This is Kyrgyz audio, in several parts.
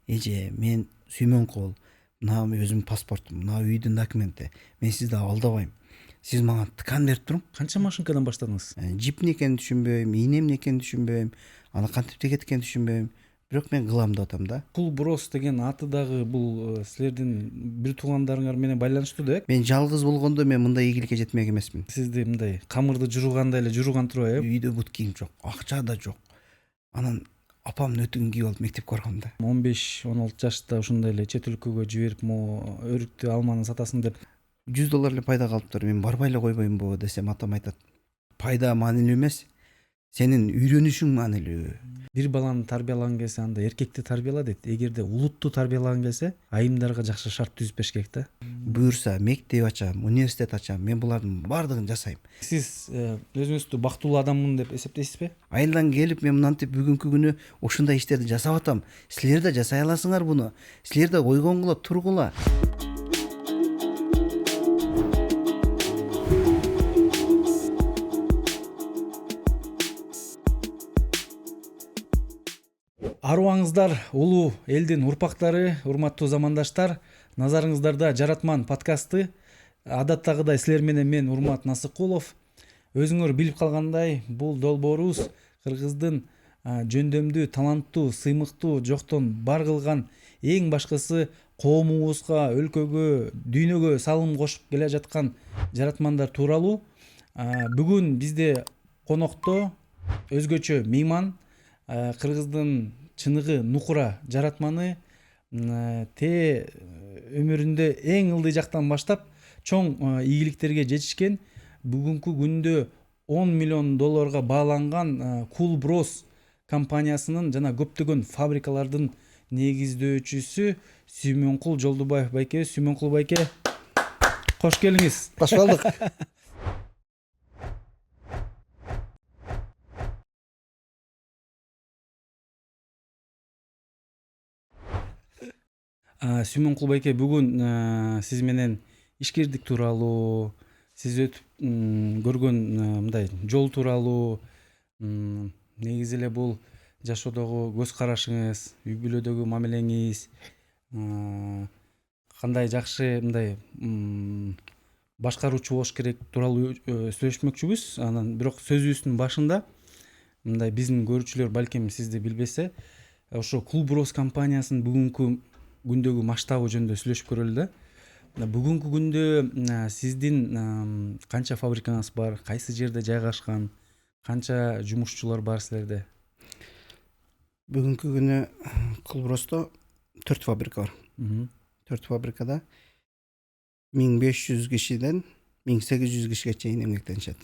эже мен Сүймөнкул, мына өзүмдүн паспортум, мына үйдүн документи, мен сизди алдабайм, сиз мага ткан берип туруң. Канча машинкадан баштадыңыз? Жип экенин түшүнбөйм, ийне эмне экенин түшүнбөйм, аны кантип тегет экенин түшүнбөйм, бирок мен кылам деп атам да. Cool Bros деген аты дагы бул силердин бир туугандарыңар менен байланыштуу да? Мен жалгыз болгондо мен мындай ийгиликке жетмек эмесмин. Сизди мындай камырды журугандай эле журуган турбайбы? Үйдө бут кийим жок, акча да жок. Анан апамдын өтүгүн кийип алып мектепке баргам да. 15-16 жашта ушундай эле чет өлкөгө жиберип, могу өрүктү алманы сатасың деп $100 эле пайда калыптыр. Мен барбай эле койбоймбу десем, атам айтат, пайда маанилүү эмес, сенин үйрөнүшүң маанилүү. бир баланы тарбиялаган келсе анда эркекти тарбияла дейт. Эгерде улутту тарбиялаган келсе айымдарга жакшы шарт түзүп бериш керек да. Буюрса мектеп ачам, университет ачам, мен булардын баардыгын жасайм. Сиз өзүңүздү бактылуу адаммын деп эсептейсизби? Айылдан келип мен мынантип бүгүнкү күнү ушундай иштерди жасап атам. Силер да жасай аласыңар буну. Силер да койгонгула тургула. Арубаңыздар, улуу элдин урпактары, урматтуу замандаштар, назарыңыздарда Жаратман подкасты. Адаттагыдай силер менен мен Урмат Насыкулов. Өзүңөр билип калгандай, бул долбоорубуз кыргыздын жөндөмдүү, таланттуу, сыймыктуу, жоктон бар кылган, эң башкысы коомубузга, өлкөгө, дүйнөгө салым кошуп келе жаткан жаратмандар тууралуу. Бүгүн бизде конокто өзгөчө мейман, кыргыздын чыныгы нукура жаратманы, өмүрүндө эң ылдый жактан баштап чоң ийгиликтерге жетишкен, бүгүнкү күндө $10 миллион бааланган Cool Bros компаниясынын жана көптөгөн фабрикалардын негиздөөчүсү Сүймөнкул Жолдубаев байке. Сүймөнкул байке, кош келиңиз. Кош болдук. Сүймөнкул байке, бүгүн сиз менен ишкердик тууралуу, сиз өтүп көргөн мындай жол тууралуу, негизи эле бул жашоодогу көз карашыңыз, үй бүлөдөгү мамилеңиз, кандай жакшы мындай башкаруучу болуш керек тууралуу сүйлөшмөкчүбүз. Анан бирок сөзүбүздүн башында мындай биздин көрүүчүлөр балким сизди билбесе, ошо Cool Bros компаниясынын бүгүнкү күндөгү масштабы жөнүндө сүйлөшүп көрөлү да. Бүгүнкү күндө сиздин канча фабрикаңыз бар, кайсы жерде жайгашкан, канча жумушчулар бар силерде? Бүгүнкү күнү Cool Bros'то 4 фабрика бар. 4 фабрикада 1500 кишиден 1800 кишиге чейин эмгектенишет.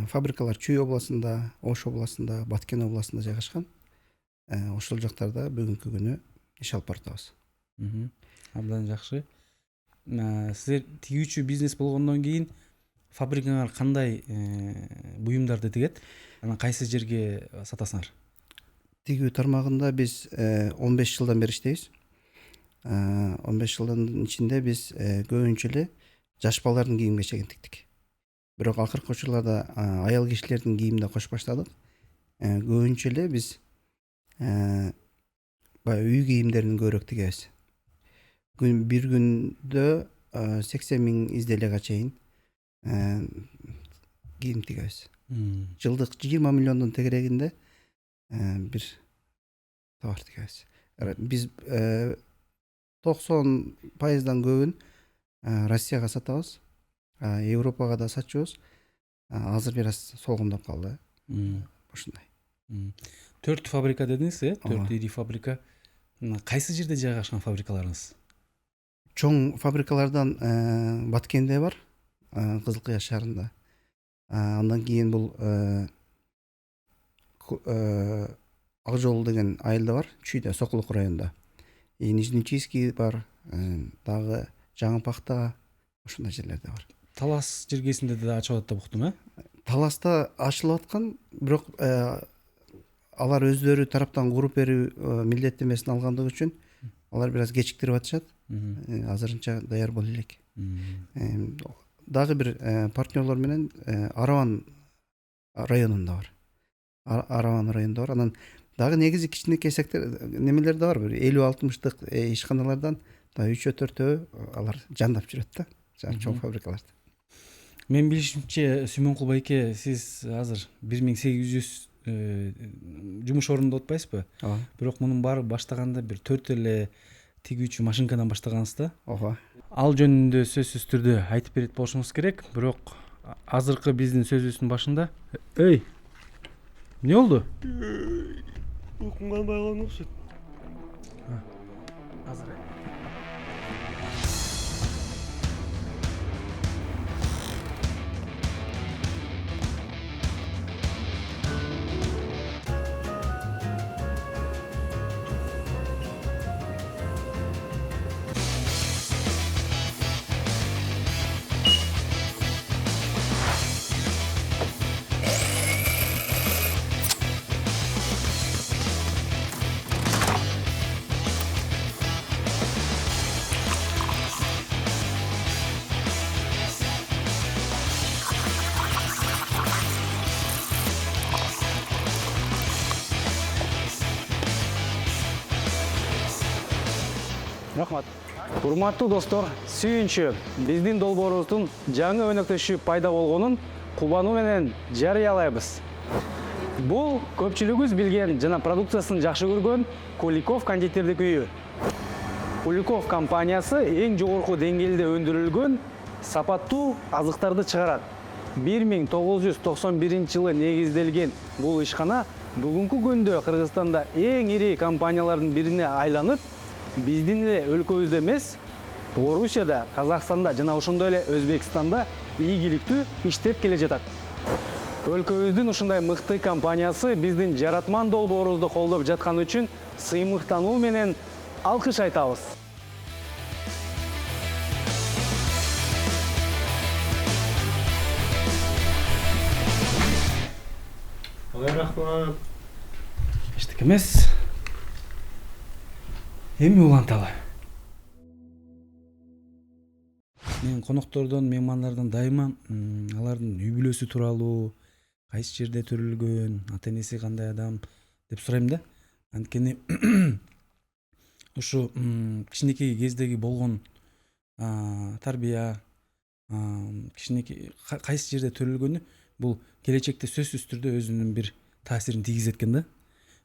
Фабрикалар Чүй областында, Ош областында, Баткен областында жайгашкан. Ошол жактарда бүгүнкү күнү иш алып баратабыз. Абдан жакшы. Силер тигүүчү бизнес болгондон кийин фабрикаңар кандай буюмдарды тигет? Анан кайсы жерге сатасыңар? Тигүү тармагында биз 15 жылдан бери иштейбиз. 15 жылдын ичинде биз көбүнчө эле жаш балдардын кийим кечегин тиктик. Бирок акыркы учурларда аял кишилердин кийимин да кошуп баштадык. Көбүнчө эле биз үй кийимдерин көбүрөөк тигебиз. Бир күндө 80 000 изделияга чейин кийим тигебиз. Жылдык 20 миллиондун тегерегинде бир товар тигебиз. Биз 90%дан көбүн Россияга сатабыз, Европага да сатчубуз. Азыр бир аз солгундап калды. Ушундай. 4 фабрика дедиңиз, 4 ири фабрика. Кайсы жерде жайгашкан фабрикаларыңыз? Чоң фабрикалардан Баткенде бар, Кызыл Кыя шаарында. Андан кийин бул Ак жол деген айылда бар, Чүйдө, Сокулук районунда. Нижнечийский бар, дагы Жаңыпакта, ушундай жерлерде бар. Талас жергесинде да ачып атат деп уктум, Таласта ачылып аткан, бирок алар өздөрү тараптан куруп берүү милдеттенмесин алгандыгы үчүн алар бир аз кечиктирип атышат. Азырынча даяр боло элек. Дагы бир партнерлор менен Араван районунда бар. Араван районунда бар. Анан Дагы негизи кичинекей сектор немелер да бар. Бир 50-60 ишканалардан да 3-4 алар жандап жүрөт да. Жаңы чоң фабрикаларда. Мен билишимче Сүймөнкул байке, сиз азыр 1800 жумуш орунда отпайсызбы? Ооба. Бирок мунун баары баштаганда бир 4 эле тигүүчү машинкадан баштагансыз да. Ооба. Ал жөнүндө сөзсүз түрдө айтып берет болушуңуз керек. Бирок азыркы биздин сөзүбүздүн башында эмне болду? Uykum kalmaya kalmışsın. Азыр Рахмат. Урматтуу достор, сүйүнчү биздин долбоорубуздун жаңы өнөктөшү пайда болгонун кубануу менен жарыялайбыз. Бул көпчүлүгүбүз билген жана продукциясын жакшы көргөн Куликов кондитердик үйү. Куликов компаниясы эң жогорку деңгээлде өндүрүлгөн сапаттуу азыктарды чыгарат. 1991 жылы негизделген бул ишкана бүгүнкү күндө Кыргызстанда эң ири компаниялардын бирине айланып, биздин эле өлкөбүздө эмес, Орусияда, Казакстанда жана ошондой эле Өзбекстанда ийгиликтүү иштеп келе жатат. Өлкөбүздүн ушундай мыкты компаниясы биздин жаратман долбоорубузду колдоп жатканы үчүн сыймыктануу менен алкыш айтабыз. Рахмат. эчтеке эмес. Эми уланталы. Мен коноктордон, меймандардан дайыма алардын үй бүлөсү тууралуу, кайсы жерде төрөлгөн, ата-энеси кандай адам деп сурайм да. Анткени ушу кичинекей кездеги болгон тарбия, кичинекей кайсы жерде төрөлгөнү бул келечекте сөзсүз түрдө өзүнүн бир таасирин тийгизет экен да.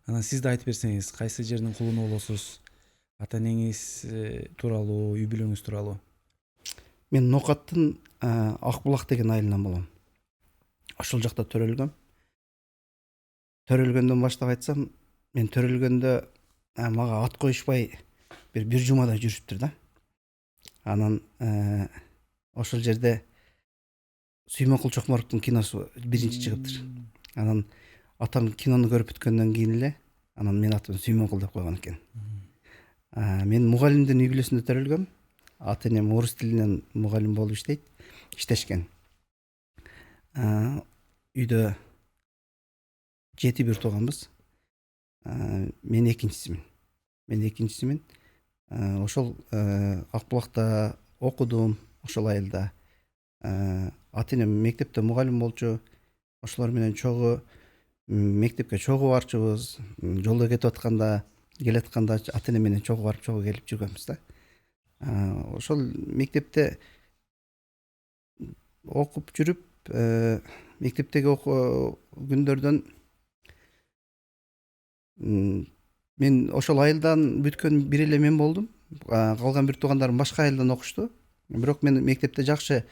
Анан сиз да айтып берсеңиз, кайсы жердин кулуну болосуз, ата-энеңиз тууралуу, үй бүлөңүз тууралуу. Мен Нокаттын Акбулак деген айылынан болом. Ошол жакта төрөлгөм. Төрөлгөндөн баштап айтсам, мен төрөлгөндө мага ат коюшпай бир жумада жүрүптүр да. Анан ошол жерде Сүймөнкул Чокморовдун киносу биринчи чыгыптыр. Анан атам кинону көрүп бүткөндөн кийин эле анан мен атым Сүймөнкул деп койгон экен. Мен мугалимдин үй бүлөсүндө төрөлгөм. Ата-энем орус тилинен мугалим болуп иштешкен. Үйдө 7 бир тууганбыз. Мен экинчисимин. Ошол Акбулакта окудум, ошол айылда. Ата-энем мектепте мугалим болчу. Ошолор менен чогуу мектепке чогуу барчубуз. Жолдо кетип атканда, келатканда ата-энем менен чогуу барып, чогуу келип жүргөнбүз да. Ошол мектепте окуп жүрүп, мектептеги күндөрдөн мен ошол айылдан бүткөн бир эле мен болдум. Калган бир туугандарым башка айылдан окушту. Бирок мен мектепте жакшы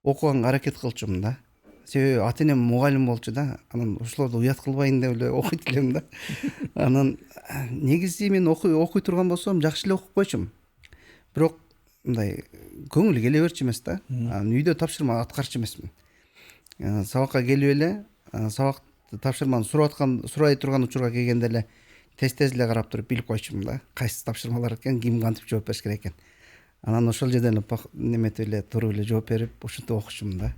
окуганга аракет кылчумун да. Себеби ата-энем мугалим болчу да. Анан ошолорду уят кылбайын деп эле окуйт элем да. Анан негизи мен окуй турган болсом жакшы эле окуп койчумун. Бирок мындай көңүл келе берчү эмес да. Үйдө тапшырма аткарчу эмесмин. Сабакка келип эле, сабак тапшырманы сурай турган учурга келгенде эле тез эле карап туруп билип койчумун да. Кайсы тапшырмалар экен, ким кантип жооп бериш керек экен. Анан ошол жерден эле неметип эле туруп эле жооп берип, ушинтип окучумун да.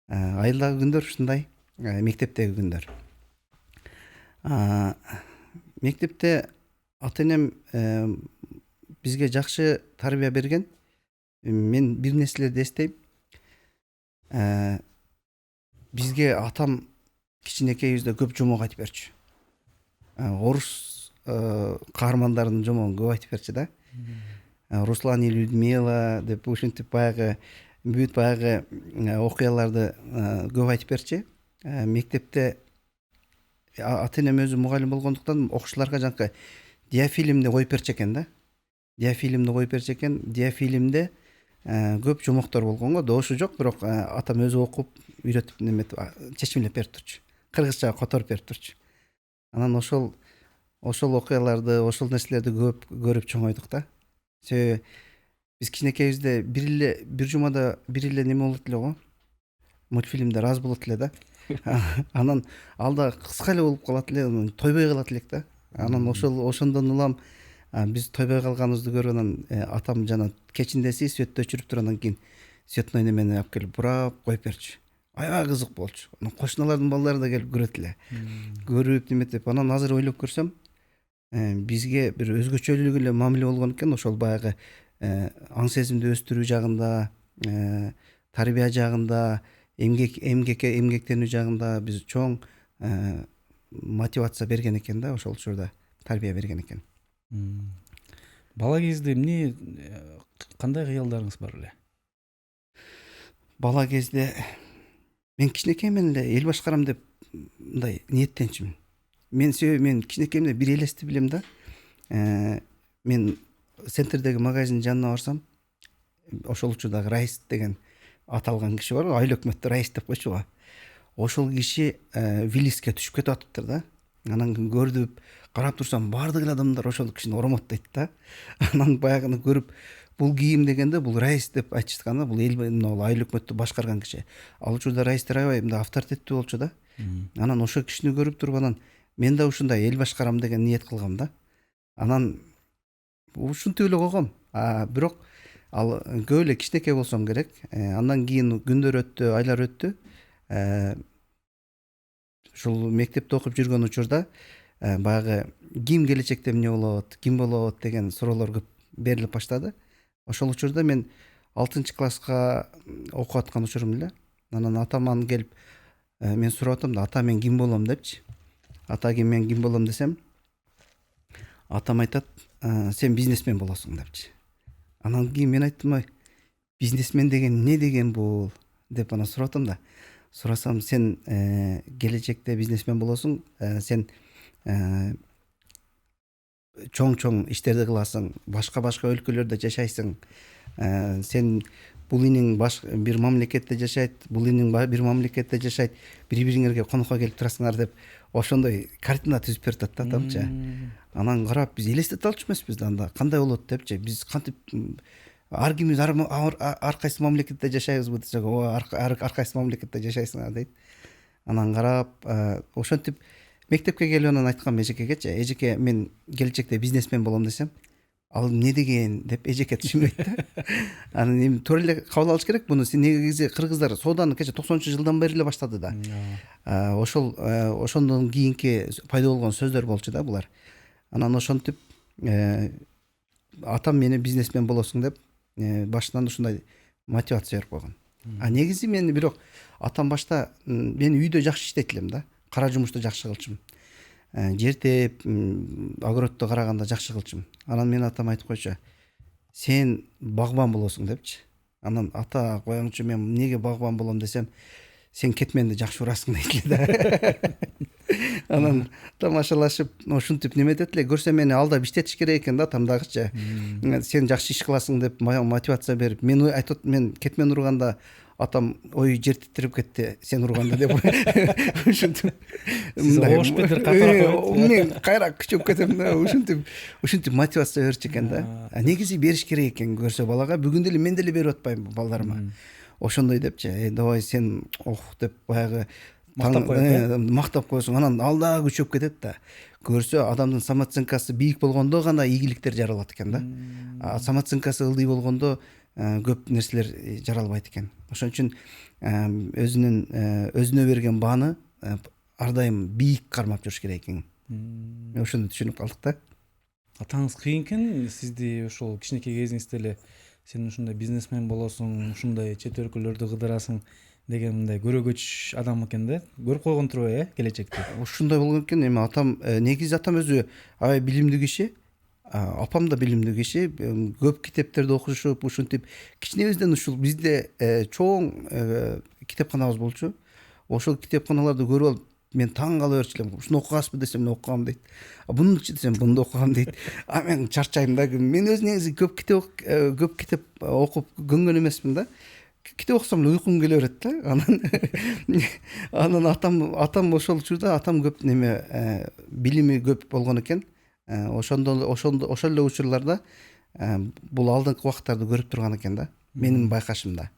Айылдагы күндөр ушундай, мектептеги күндөр. Мектепте ата-энем бизге жакшы тарбия берген. Мен бир нерселерди эстейм. Бизге атам кичинекейибизде көп жомок айтып берчү. орус каармандарынын жомогун көп айтып берчү да. Руслан и Людмила деп ушинтип баягы бүт баягы окуяларды көп айтып берчү. Мектепте ата энем өзү мугалим болгондуктан окуучуларга жанакы диафильмди коюп берчү экен да. Диафильмде көп жомоктор болгон го, дошу жок, бирок атам өзү окуп үйрөтүп неметип чечимлеп берип турчу. Кыргызчага которуп берип турчу. Анан ошол окуяларды, ошол нерселерди көп көрүп чоңойдук да. Себеби биз кичинекейибизде бир жумада бир эле неме болот эле го. Мультфильмдер аз болот эле да. Анан алда кыска эле болуп калат эле, тойбой калат элек да. Анан ошондон улам биз тойбой калганыбызды көрүп анан атам жана кечиндеси светти өчүрүп туруп андан кийин светной немени алып келип бурап коюп берчү. Аябай кызык болчу. Анан кошуналардын балдары да келип көрөт эле. Көрүп неметип анан азыр ойлоп көрсөм, бизге бир өзгөчөлүк эле мамиле болгон экен. Ошол баягы аң сезимди өстүрүү жагында, тарбия жагында, эмгектенүү жагында биз чоң мотивация берген экен да, ошол учурда тарбия берген экен. Бала кезде эмне кандай кыялдарыңыз бар эле? Бала кезде мен кичинекеймен эле эл башкарам деп мындай ниеттенчүмүн. Мен кичинекейимде бир элести билем да. Мен центрдеги магазиндин жанына барсам, ошол учурдагы Раис деген аталган киши бар, айыл өкмөттө Раис деп койчу го. Ошол киши Виллиске түшүп кетип атыптыр да. Анан көрдүп карап турсам, баардык эле адамдар ошол кишини оромоттойт да. Анан баягыны көрүп, бул кийим дегенде бул Раис деп айтышкан да, бул айыл өкмөттү башкарган киши. Ал учурда Раистер аябай мындай авторитеттүү болчу да. Анан ошол кишини көрүп туруп анан мен да ушундай эл башкарам деген ниет кылгам да. Анан ушинтип эле койгом. Бирок ал көп эле кичинекей болсом керек. Андан кийин күндөр өттү, айлар өттү. Ушул мектепте окуп жүргөн учурда баягы ким келечекте эмне болот, ким болот деген суроолор көп берилип баштады. Ошол учурда мен 6-класска окуп аткан учурум эле. Анан атаман келип мен сурап атам да, ата мен ким болом депчи. Мен ким болом десем, атам айтат, сен бизнесмен болосуң депчи. Анан кийин мен айттым, бизнесмен деген эмне деген бул деп анан сурап атам да. Сурасам, сен келечекте бизнесмен болосуң, сен чоң иштерди кыласың, башка өлкөлөрдө жашайсың. Сен бул иниң бир мамлекетте жашайт, бул иниң бир мамлекетте жашайт, бири-бириңерге конокко келип турасыңар деп ошондой картина түзүп берип атат да атамчы. Анан карап биз элестете алчу эмеспиз да, анда кандай болот депчи. Биз кантип ар кимибиз ар кайсы мамлекетте жашайбызбы десек, ар кайсы мамлекетте жашайсыңар дейт. Анан карап ошентип мектепке келип анан айткам эжекегечи, эжеке мен келечекте бизнесмен болом десем, ал эмне деген деп эжеке түшүнбөйт да. Анан эми туура эле кабыл алыш керек буну. Негизи кыргыздар сооданы кече 90-жылдан бери эле баштады да. Ошондон кийинки пайда болгон сөздөр болчу да булар. Анан ошентип атам мени бизнесмен болосуң деп башынан ушундай мотивация берип койгон. Негизи мен бирок атам башта мен үйдө жакшы иштейт элем да. Кара жумушту жакшы кылчумун. Жер теп, огородто караганда жакшы кылчумун. Анан мен атам айтып койчу, сен багбан болосуң депчи. Анан ата коюңчу, мен эмнеге багбан болом десем, сен кетменди жакшы урасың дейт эле. Анан тамашалашып ушинтип неметет эле, көрсө мени алдап иштетиш керек экен да тамдагычы. Сен жакшы иш кыласың деп мотивация берип, мен айтат, мен кетмен урганда атам ой жер титирип кетти сен урганда деп ушинтип Ош бетер катыраак мен кайра күчөп кетем да. Ушинтип мотивация берчү экен да. Негизи бериш керек экен, көрсө балага, бүгүн деле мен деле берип атпайм балдарыма. Ошондой депчи, давай сен деп баягы мактап койсуң, анан алда күчөп кетет да. Көрсө адамдын самооценкасы бийик болгондо гана ийгиликтер жаралат экен да. Самооценкасы ылдый болгондо көп нерселер жаралбайт экен. Ошон үчүн өзүнө берген бааны ар дайым бийик кармап жүрүш керек экен. Ошону түшүнүп калдык да. Атаңыз кыйын экен сизди ошол кичинекей кезиңизде эле сен ушундай бизнесмен болосуң, ушундай чет өлкөлөрдү кыдырасың деген мындай көрөгөч адам экен да. Көрүп койгон турбайбы келечекте? Ушундай болгон экен. Эми атам негизи атам өзү аябай билимдүү киши. Апам да билимдүү киши. Көп китептерди окушуп, ушинтип кичинебизден ушул бизде чоң китепканабыз болчу. Ошол китепканаларды көрүп алып мен таң кала берчү элем. Ушуну окугасызбы десем, мен окугам дейт. Мунучу десем, мунду окугам дейт. Мен чарчайм да. Мен өзү негизи көп китеп окуп көнгөн эмесмин да. Китеп окусам эле уйкум келе берет да. Анан атам ошол учурда атам көп неме билими көп болгон экен. Ошол эле учурларда бул алдыңкы убакыттарды көрүп турган экен да. Менин байкашымда.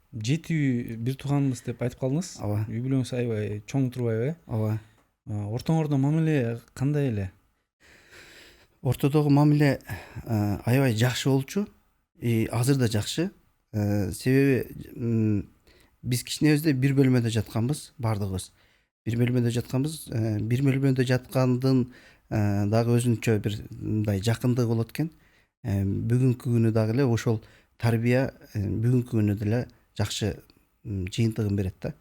Жети бир тууганбыз деп айтып калдыңыз. Ооба. Үй бүлөңүз аябай чоң турбайбы? Ооба. Ортоңордо мамиле кандай эле? Ортодогу мамиле аябай жакшы болчу. Азыр да жакшы. Себеби биз кичинебизде бир бөлмөдө жатканбыз, бардыгыбыз. Бир бөлмөдө жатканбыз. Бир бөлмөдө жаткандын дагы өзүнчө бир мындай жакындыгы болот экен. Бүгүнкү күнү дагы эле ошол тарбия бүгүнкү күнү деле жакшы жыйынтыгын берет да.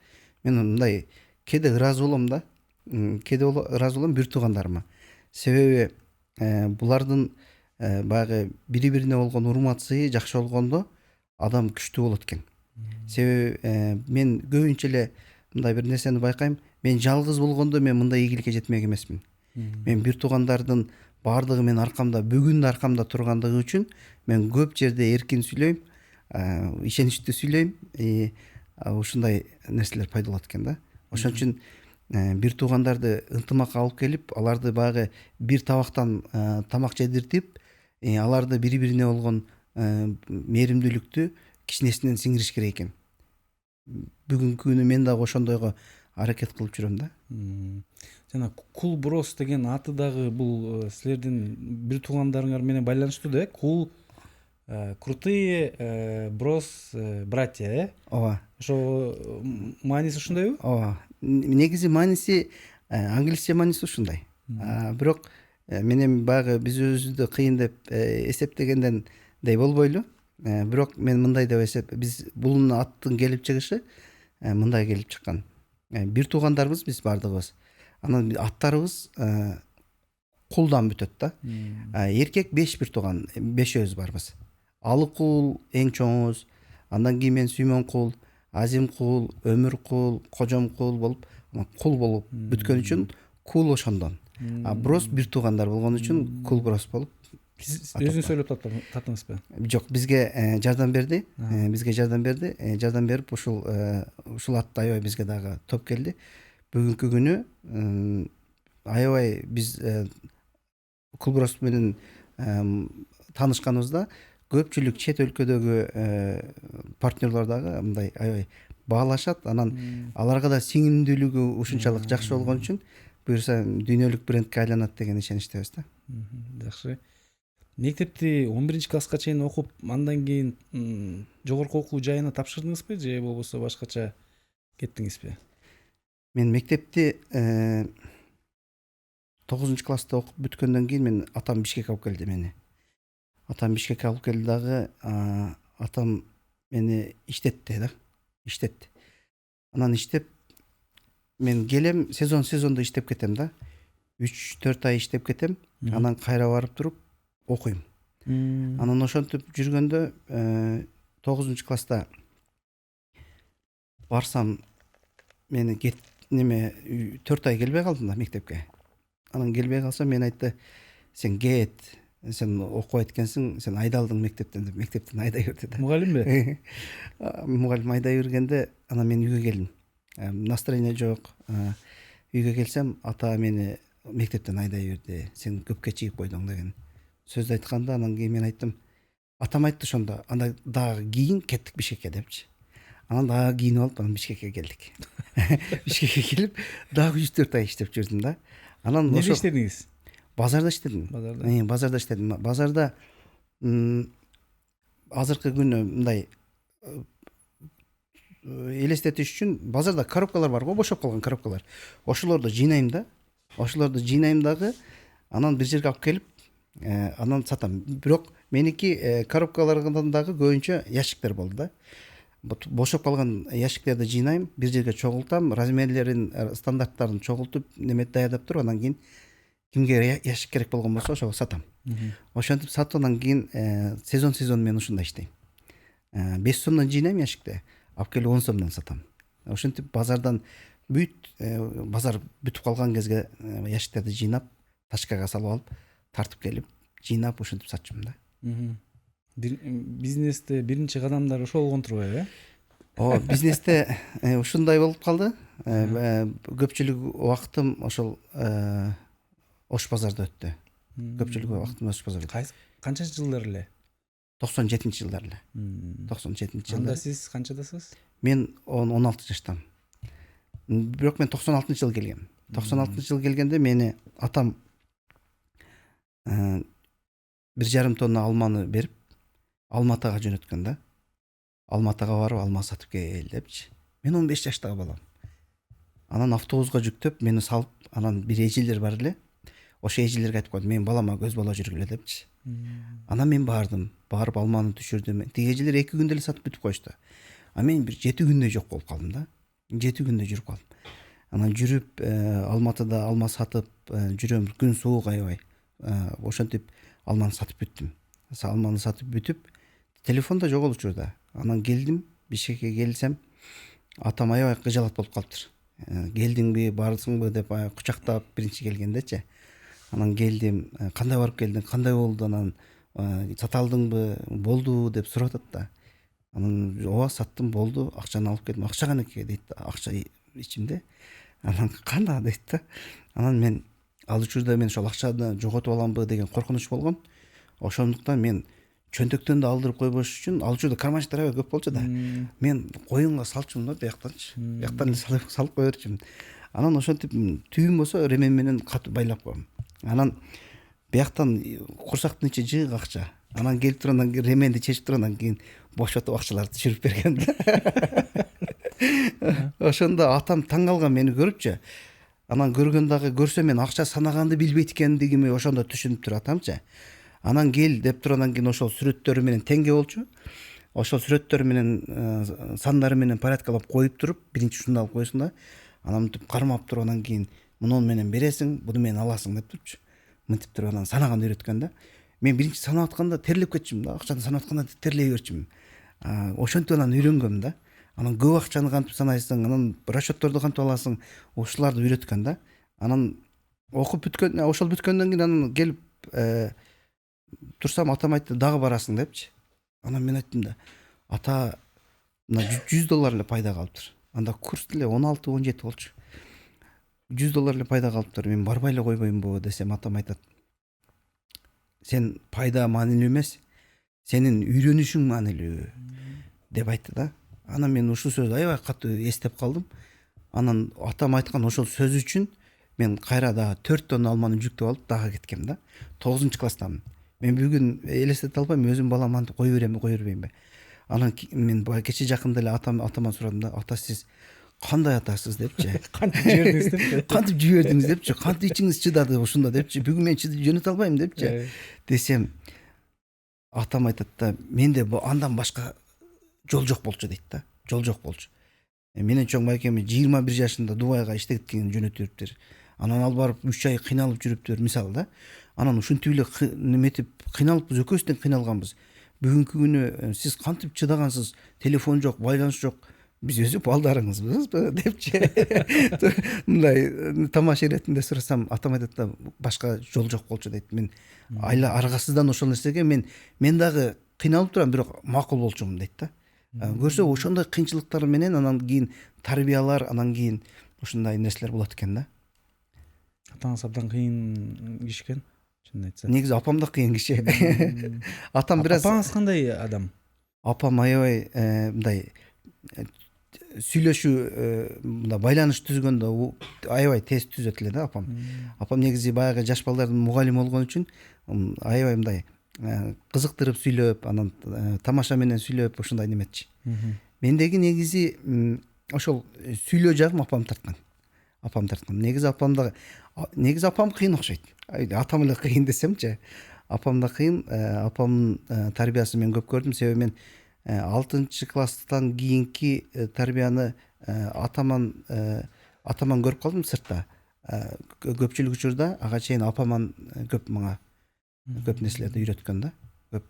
Мен мындай кээде ыраазы болом да. Кээде ыраазы болом бир туугандарыма. Себеби булардын баягы бири-бирине болгон урмат-сыйы жакшы болгондо адам күчтүү болот экен. Себеби мен көбүнчө эле мындай бир нерсени байкайм. Мен жалгыз болгондо мен мындай ийгиликке жетмек эмесмин. Мен бир туугандардын бардыгы менин аркамда, бүгүн да аркамда тургандыгы үчүн мен көп жерде эркин сүйлөйм, ишеничтүү сүйлөйм. Ушундай нерселер пайда болот экен да. Ошон үчүн бир туугандарды ынтымакка алып келип, аларды баягы бир табактан тамак жедиртип, аларды бири-бирине болгон мээримдүүлүктү кичинесинен сиңириш керек экен. Бүгүнкү күнү мен дагы ошондойго аракет кылып жүрөм да. Жана Cool Bros деген аты дагы бул силердин бир туугандарыңар менен байланыштуу да. Cool крутые брос братья, Ооба. Ошо мааниси ушундайбы? Ооба. Негизи мааниси англисче мааниси ушундай. Бирок мен эми баягы биз өзүбүздү кыйын деп эсептегендей болбойлу. Бирок мен мындай деп биз бул аттын келип чыгышы мындай келип чыккан. Бир туугандарбыз биз бардыгыбыз. Анан аттарыбыз кулдан бүтөт да. Эркек 5 бир тууган, 5өөбүз барбыз. Алыкул эң чоңубуз. Андан кийин мен Сүймөнкул, Азимкул, Өмүркул, Кожомкул болуп, кул болуп бүткөн үчүн кул ошондон. Брос бир туугандар болгон үчүн Cool Bros болуп. Сиз өзүңүз сөйлөп таптыңызбы? Жок, бизге жардам берди. Жардам берип ушул атты аябай бизге дагы топ келди. Бүгүнкү күнү аябай биз Cool Bros менен таанышканыбызда көпчүлүк чет өлкөдөгү партнерлор дагы мындай аябай баалашат. Анан аларга да сиңимдүүлүгү ушунчалык жакшы болгон үчүн буюрса дүйнөлүк брендке айланат деген ишеничтебиз да. Жакшы. Мектепти 11-класска чейин окуп, андан кийин жогорку окуу жайына тапшырдыңызбы же болбосо башкача кеттиңизби? Мен мектепти 9-класста окуп бүткөндөн кийин мен атам Бишкекке алып келди мени. Атам Бишкекке алып келди дагы, атам мени иштетти да. Иштетти. Анан иштеп мен келем, сезондо иштеп кетем да. 3-4 ай иштеп кетем. Анан кайра барып туруп окуйм. Анан ошентип жүргөндө 9-класста барсам мени 4 ай келбей калдым да мектепке. Анан келбей калсам мен айтты: "Сен кет, сен окубайт экенсиң, сен айдалдың мектептен" деп, мектептен айдай берди да. Мугалимби? Мугалим айдай бергенде анан мен үйгө келдим. Настроение жок. Үйгө келсем, ата мени мектептен айдай берди. Сен көпкө чыгып койдуң деген сөздү айтканда, анан кийин мен айттым. Атам айтты ошондо, анда дагы кийин кеттик Бишкекке депчи. Анан дагы кийинип алып, анан Бишкекке келдик. Бишкекке келип, дагы 3-4 ай иштеп жүрдүм да. Анан Эмне иштедиңиз? Базарда иштедим. Базарда иштедим. Базарда азыркы күнү мындай элестетиш үчүн базарда коробкалар бар го, бошоп калган коробкалар. Ошолорду жыйнайм да. Ошолорду жыйнайм дагы, анан бир жерге алып келип, анан сатам. Бирок меники коробкалардан дагы көбүнчө ящиктер болду да. бошоп калган ящиктерди жыйнайм, бир жерге чогултам, размерлерин, стандарттарын чогултуп неметип даярдап туруп, анан кийин кимге ящик керек болгон болсо ошого сатам. Ошентип сатуудан кийин сезон мен ушундай иштейм. 5 сомдон жыйнайм ящикти, алып келип 10 сомдон сатам. Ошентип базардан базар бүтүп калган кезге ящиктерди жыйнап, тачкага салып алып, тартып келип, жыйнап ошентип сатчумун да. Бизнесте биринчи кадамдар ошол болгон турбайбы, Ооба, бизнесте ушундай болуп калды. Көпчүлүк убактым ошол Ош базарда өттү. Көпчүлүк убактым Ош базарда. Канчанчы жылдар эле? 97-жылдар эле. 97-жылдар. Анда сиз канчадасыз? Мен 16 жаштамын. Бирок мен 96-жылы келгем. 96-жылы келгенде мени атам 1,5 тонна алманы берип, Алматыга жөнөткөн да. Алматыга барып алма сатып кел депчи. Мен 15 жаштагы балам. Анан автобуска жүктөп, мени салып, анан бир эжилер бар эле. Ошо эжилерге айтып койдум, мен балама көз бала жүргүлө депчи. Анан мен бардым, барып алманы түшүрдүм. Тиги эжилер 2 күндө эле сатып бүтүп коюшту. А мен бир 7 күндөй жок болуп калдым да. 7 күндөй жүрүп калдым. Анан жүрүп Алматыда алма сатып жүрөм, күн суук аябай. Ошентип алманы сатып бүттүм. Алманы сатып бүтүп, телефон да жок учурда. Анан келдим, Бишкекке келсем, атам аябай кыжалат болуп калыптыр. Келдиңби, барсыңбы деп кучактап биринчи келгендечи. Анан келдим, кандай барып келдиң, кандай болду, анан сата алдыңбы, болду деп сурап атат да. Анан ооба саттым, болду, акчаны алып келдим. Акча канеке дейт, акча ичимде. Анан кана дейт да. Анан мен ал учурда мен ошол акчаны жоготуп аламбы деген коркунуч болгон. Ошондуктан мен чөнтөктөн да алдырып койбош үчүн, ал учурда карманчылар аябай көп болчу да. Мен коюнга салчумун да, бияктанчы. Бияктан салып кое берчүмүн. Анан ошентип түйүн болсо ремень менен катып байлап коем. Анан бияктан курсактын ичи жыйык акча. Анан келип тургандан кийин ременди чечип тургандан кийин бошотуп акчаларды түшүрүп берген да. Ошондо атам таң калган мени көрүпчү. Анан көргөн дагы көрсө мен акча санаганды билбейт экендигими ошондо түшүнүптүр атамчы. Анан кел деп тургандан кийин ошол сүрөттөрү менен теңге болчу. Ошол сүрөттөр менен сандары менен порядкалап коюп туруп, биринчи ушунду алып койсуң да. Анан мынтип кармап тургандан кийин муну менен бересиң, буну менен аласың деп турчу. Мынтип туруп анан санаганды үйрөткөн да. Мен биринчи санап атканда терлеп кетчүмүн да, акчаны санап атканда терлей берчүмүн. Ошентип анан үйрөнгөм да. Анан көп акчаны кантип санайсың, анан расчетторду кантип аласың, ушуларды үйрөткөн да. Анан окуп бүткөн, ошол бүткөндөн кийин анан келип турсам атам айтты, дагы барасың депчи. Анан мен айттым да, ата мына $100 эле пайда калыптыр. Анда курс деле 16-17 болчу. $100 эле пайда калыптыр. Мен барбай эле койбоймбу десем, атам айтат, сен пайда маанилүү эмес, сенин үйрөнүшүң маанилүү деп айтты да. Анан мен ушул сөздү аябай катуу эстеп калдым. Анан атам айткан ошол сөз үчүн мен кайра дагы 4 тонна алманы жүктөп алып дагы кеткем да. 9-класстамын. Мен бүгүн элестете албайм, өзүм балам антип кое беремби, кое бербеймби. Анан мен кече жакында эле атаман сурадым да, ата сиз кандай атасыз депчи. Кантип жибердиңиз депчи. Кантип жибердиңиз депчи, кантип ичиңиз чыдады ушунда депчи. Бүгүн мен жөнөтө албайм депчи. Десем, атам айтат да, менде андан башка жол жок болчу дейт да. Жол жок болчу. Менен чоң байкем 21 жашында Дубайга иштеткен жөнөтүптүр. Анан ал барып 3 ай кыйналып жүрүптүр, мисалы да. Анан ушинтип эле неметип кыйналыпбыз, экөөбүздөн кыйналганбыз. Бүгүнкү күнү сиз кантип чыдагансыз? Телефон жок, байланыш жок. Биз өзү балдарыңызбызбы депчи. Мындай тамаша иретинде сурасам, атам айтат да, башка жол жок болчу дейт. Мен айла аргасыздан ошол нерсеге мен дагы кыйналып турам, бирок макул болчумун дейт да. Көрсө ошондой кыйынчылыктар менен анан кийин тарбиялар, анан кийин ушундай нерселер болот экен да. Атаңыз абдан кыйын киши экен, чынын айтса. Негизи апам да кыйын киши. Атам бир аз. Апаңыз кандай адам? Апам аябай мындай сүйлөшүү, мындай байланыш түзгөндө аябай тез түзөт эле да апам. Апам негизи баягы жаш балдардын мугалими болгон үчүн аябай мындай кызыктырып сүйлөп, анан тамаша менен сүйлөп ушундай неметчи. Мендеги негизи ошол сүйлөө жагым апам тарткан. Негизи апам кыйын окшойт. Атам эле кыйын десемчи. Апам да кыйын, апамдын тарбиясын мен көп көрдүм. Себеби мен 6 класстан кийинки тарбияны атаман көрүп калдым сыртта. Көпчүлүк учурда ага чейин апаман көп мага көп нерселерди үйрөткөн да. Көп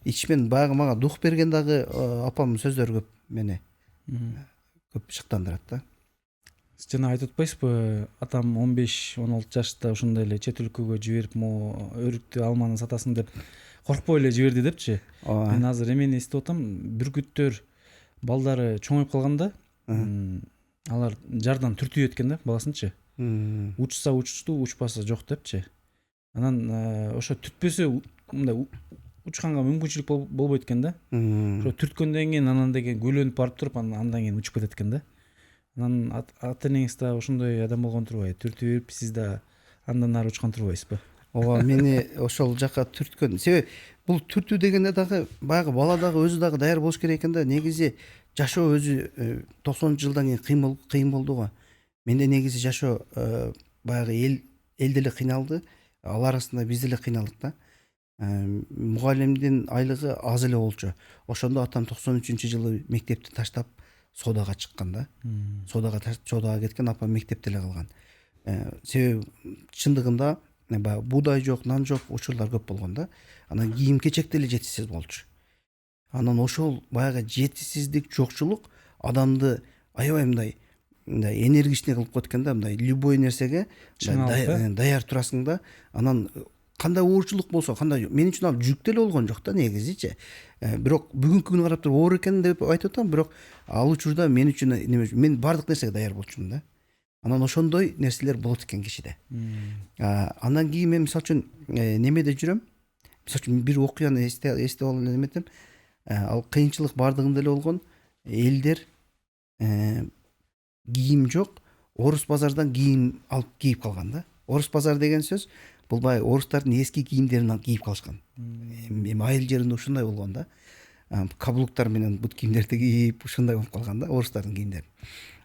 ичмен баягы мага дух берген дагы апамдын сөздөрү көп мени көп шыктандырат да. Сиз жана айтып атпайсызбы, атам 15-16 жашта ушундай эле чет өлкөгө жиберип, могу өрүктү алманы сатасың деп коркпой эле жиберди депчи. Мен азыр эмени эстеп атам, бүркүттөр балдары чоңоюп калганда, алар жардан түртүп экен да баласынчы. Учса учту, учпаса жок депчи. Анан ошо түтпөсө мындай учканга мүмкүнчүлүк болбойт экен да. Ошо түрткөндөн кийин анан деген гүлөнүп барып туруп андан кийин учуп кетет экен да. Анан ата энеңиз да ошондой адам болгон турбайбы? Түртүп берип, сиз да андан ары учкан турбайсызбы? Ооба, мени ошол жака түрткөн. Себеби бул түртүү дегенде дагы баягы бала дагы өзү дагы даяр болуш керек экен да. Негизи жашоо өзү 90 жылдан кийин кыйын болду го. Менде негизи жашоо баягы эл деле кыйналды. Ал арасында биз деле кыйналдык да. Мугалимдин айлыгы аз эле болчу. Ошондо атам 93-жылы мектепти таштап содага чыккан да. Содага кеткен, апам мектепте эле калган. Себеби чындыгында буудай жок, нан жок учурлар көп болгон да. Анан кийим кечек деле жетишсиз болчу. Анан ошол баягы жетишсиздик, жокчулук адамды аябай мындай энергичный кылып коет экен да. Мындай любой нерсеге даяр турасың да. Анан кандай оорчулук болсо, кандай мен үчүн ал жүк деле болгон жок да негизичи. Бирок бүгүнкү күнү карап туруп оор экен деп айтып атам, бирок ал учурда мен үчүн мен бардык нерсеге даяр болчумун да. Анан ошондой нерселер болот экен кишиде. Андан кийин мен мисалы үчүн немеде жүрөм. Мисалы үчүн бир окуяны эстеп алып эметем. Ал кыйынчылык бардыгында эле болгон. Элдер кийим жок, орус базардан кийим алып кийип калган да. Орус базар деген сөз бул бай орустардын эски кийимдерин алып кийип калышкан. Эми айыл жеринде ушундай болгон да. Каблуктар менен бут кийимдерди кийип ушундай болуп калган да, орустардын кийимдери.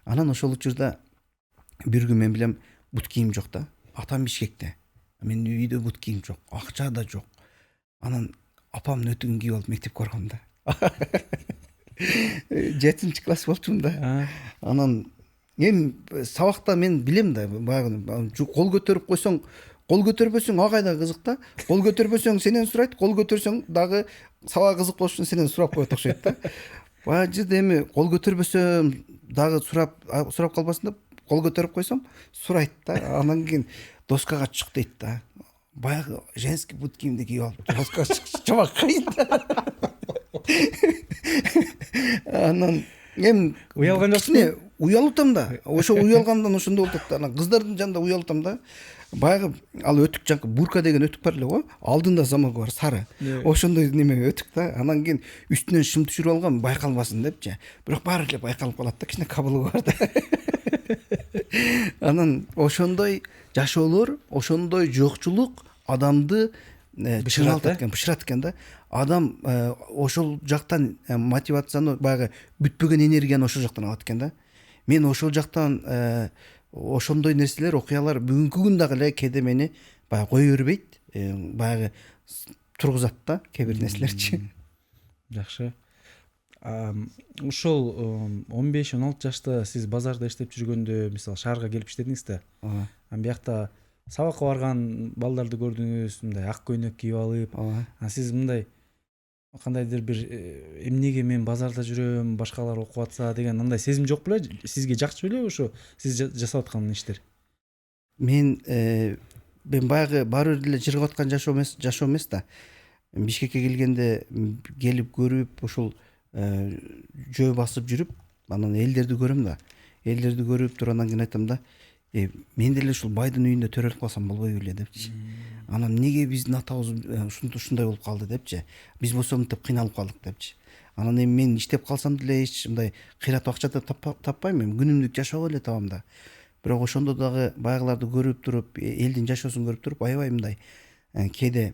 Анан ошол учурда бир күн мен билем бут кийим жок да. Атам Бишкекте. Менин үйдө бут кийим жок, акча да жок. Анан апамдын өтүгүн кийип алып мектепке баргам да. 7 класс болчумун да. Анан эми сабакта мен билем да, баягы кол көтөрүп койсоң, кол көтөрбөсөң ага да кызык да. Кол көтөрбөсөң сенен сурайт, кол көтөрсөң дагы сабак кызык болуш үчүн сенен сурап коет окшойт да. Баягы жерде эми кол көтөрбөсөм дагы сурап калбасын деп кол көтөрүп койсом сурайт да. Андан кийин доскага чык дейт да. Баягы женский бут кийимди кийип алып доскага чыкчак кайын да. Анан эми уялган жоксуң? Уялып атам да. Ошо уялгандан ошондой болуп атат да. Анан кыздардын жанында уялып атам да. Баягы ал өтүк жанкы бурка деген өтүк бар эле го. Алдында замок бар, сары. Ошондой неме өтүк да. Анан кийин үстүнөн шым түшүрүп алгам, байкалбасын депчи. Бирок баары эле байкалып калат да, кичине кабылы бар да. Анан ошондой жашоолор, ошондой жокчулук адамды бышырат экен да. Адам ошол жактан мотивацияны, баягы бүтпөгөн энергияны ошол жактан алат экен да. Мен ошол жактан ошондой нерселер, окуялар бүгүнкү күн дагы эле кээде мени баягы кое бербейт, баягы тургузат да кээ бир нерселерчи. Жакшы. Ушол 15-16 жашта сиз базарда иштеп жүргөндө, мисалы шаарга келип иштедиңиз да. Биякта сабакка барган балдарды көрдүңүз, мындай ак көйнөк кийип алып. Сиз мындай кандайдыр бир эмнеге мен базарда жүрөм, башкалар окуп атса деген андай сезим жок беле? Сизге жакчу беле ошо сиз жасап аткан иштер? Мен баягы баары бир эле жыргап аткан жашоо эмес да. Бишкекке келгенде келип көрүп, ошол жөө басып жүрүп, анан элдерди көрөм да. Элдерди көрүп туруп анан кийин айтам да, мен деле ушул байдын үйүндө төрөлүп калсам болбойбу беле депчи. Анан эмнеге биздин атабыз ушундай болуп калды депчи. Биз болсо мынтип кыйналып калдык депчи. Анан эми мен иштеп калсам деле эч мындай кыйрат акча да таппайм, эми күнүмдүк жашоо эле табам да. Бирок ошондо дагы байгыларды көрүп туруп, элдин жашоосун көрүп туруп, аябай мындай кээде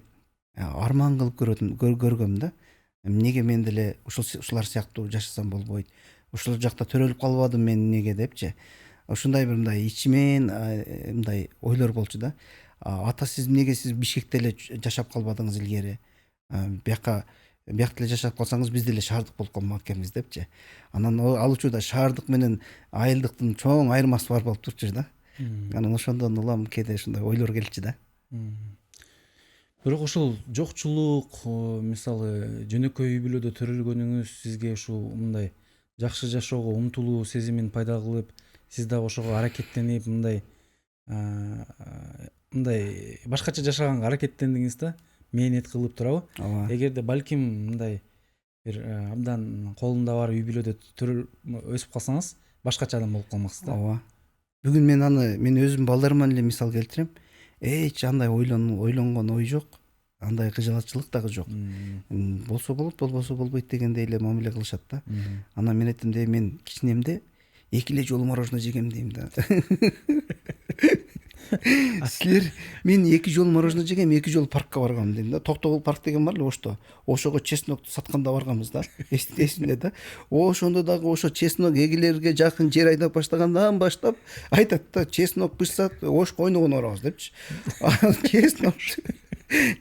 арман кылып көргөм да. Эмнеге мен деле ушулар сыяктуу жашасам болбойт. Ошол жакта төрөлүп калбадым мен эмнеге депчи. Ушундай бир мындай ичимен мындай ойлор болчу да. Ата, сиз эмнеге сиз Бишкекте эле жашап калбадыңыз илгери? Бияка биякта эле жашап калсаңыз биз деле шаардык болуп калмак экенбиз депчи. Анан ал учурда шаардык менен айылдыктын чоң айырмасы бар болуп турчу да. Анан ошондон улам кээде ушундай ойлор келчү да. Бирок ошол жокчулук, мисалы жөнөкөй үй бүлөдө төрөлгөнүңүз сизге ушул мындай жакшы жашоого умтулуу сезимин пайда кылып, сиз дагы ошого аракеттенип, мындай башкача жашаганга аракеттендиңиз да, мээнет кылып туурабы? Ооба. Эгерде балким мындай бир абдан колунда бар үй бүлөдө өсүп калсаңыз, башкача адам болуп калмаксыз да. Ооба. Бүгүн мен өзүм балдарыма эле мисал келтирем. Эч андай ойлонгон ой жок. Андай кыжалатчылык дагы жок. Болсо болот, болбосо болбойт дегендей эле мамиле кылышат да. Анан мен айттым де, мен кичинемде 2 эле жолу мороженое жегем дейм да. Силер мен 2 жолу мороженое жегем, 2 жолу паркка баргам дейм да. Токтогул парк деген бар эле Ошто. Ошого чеснокту сатканда барганбыз да. Эсимде да. Ошондо дагы ошо чеснок эгилерге жакын жер айдап баштагандан баштап айтат да, чеснок бышса Ош койнугуна барабыз депчи.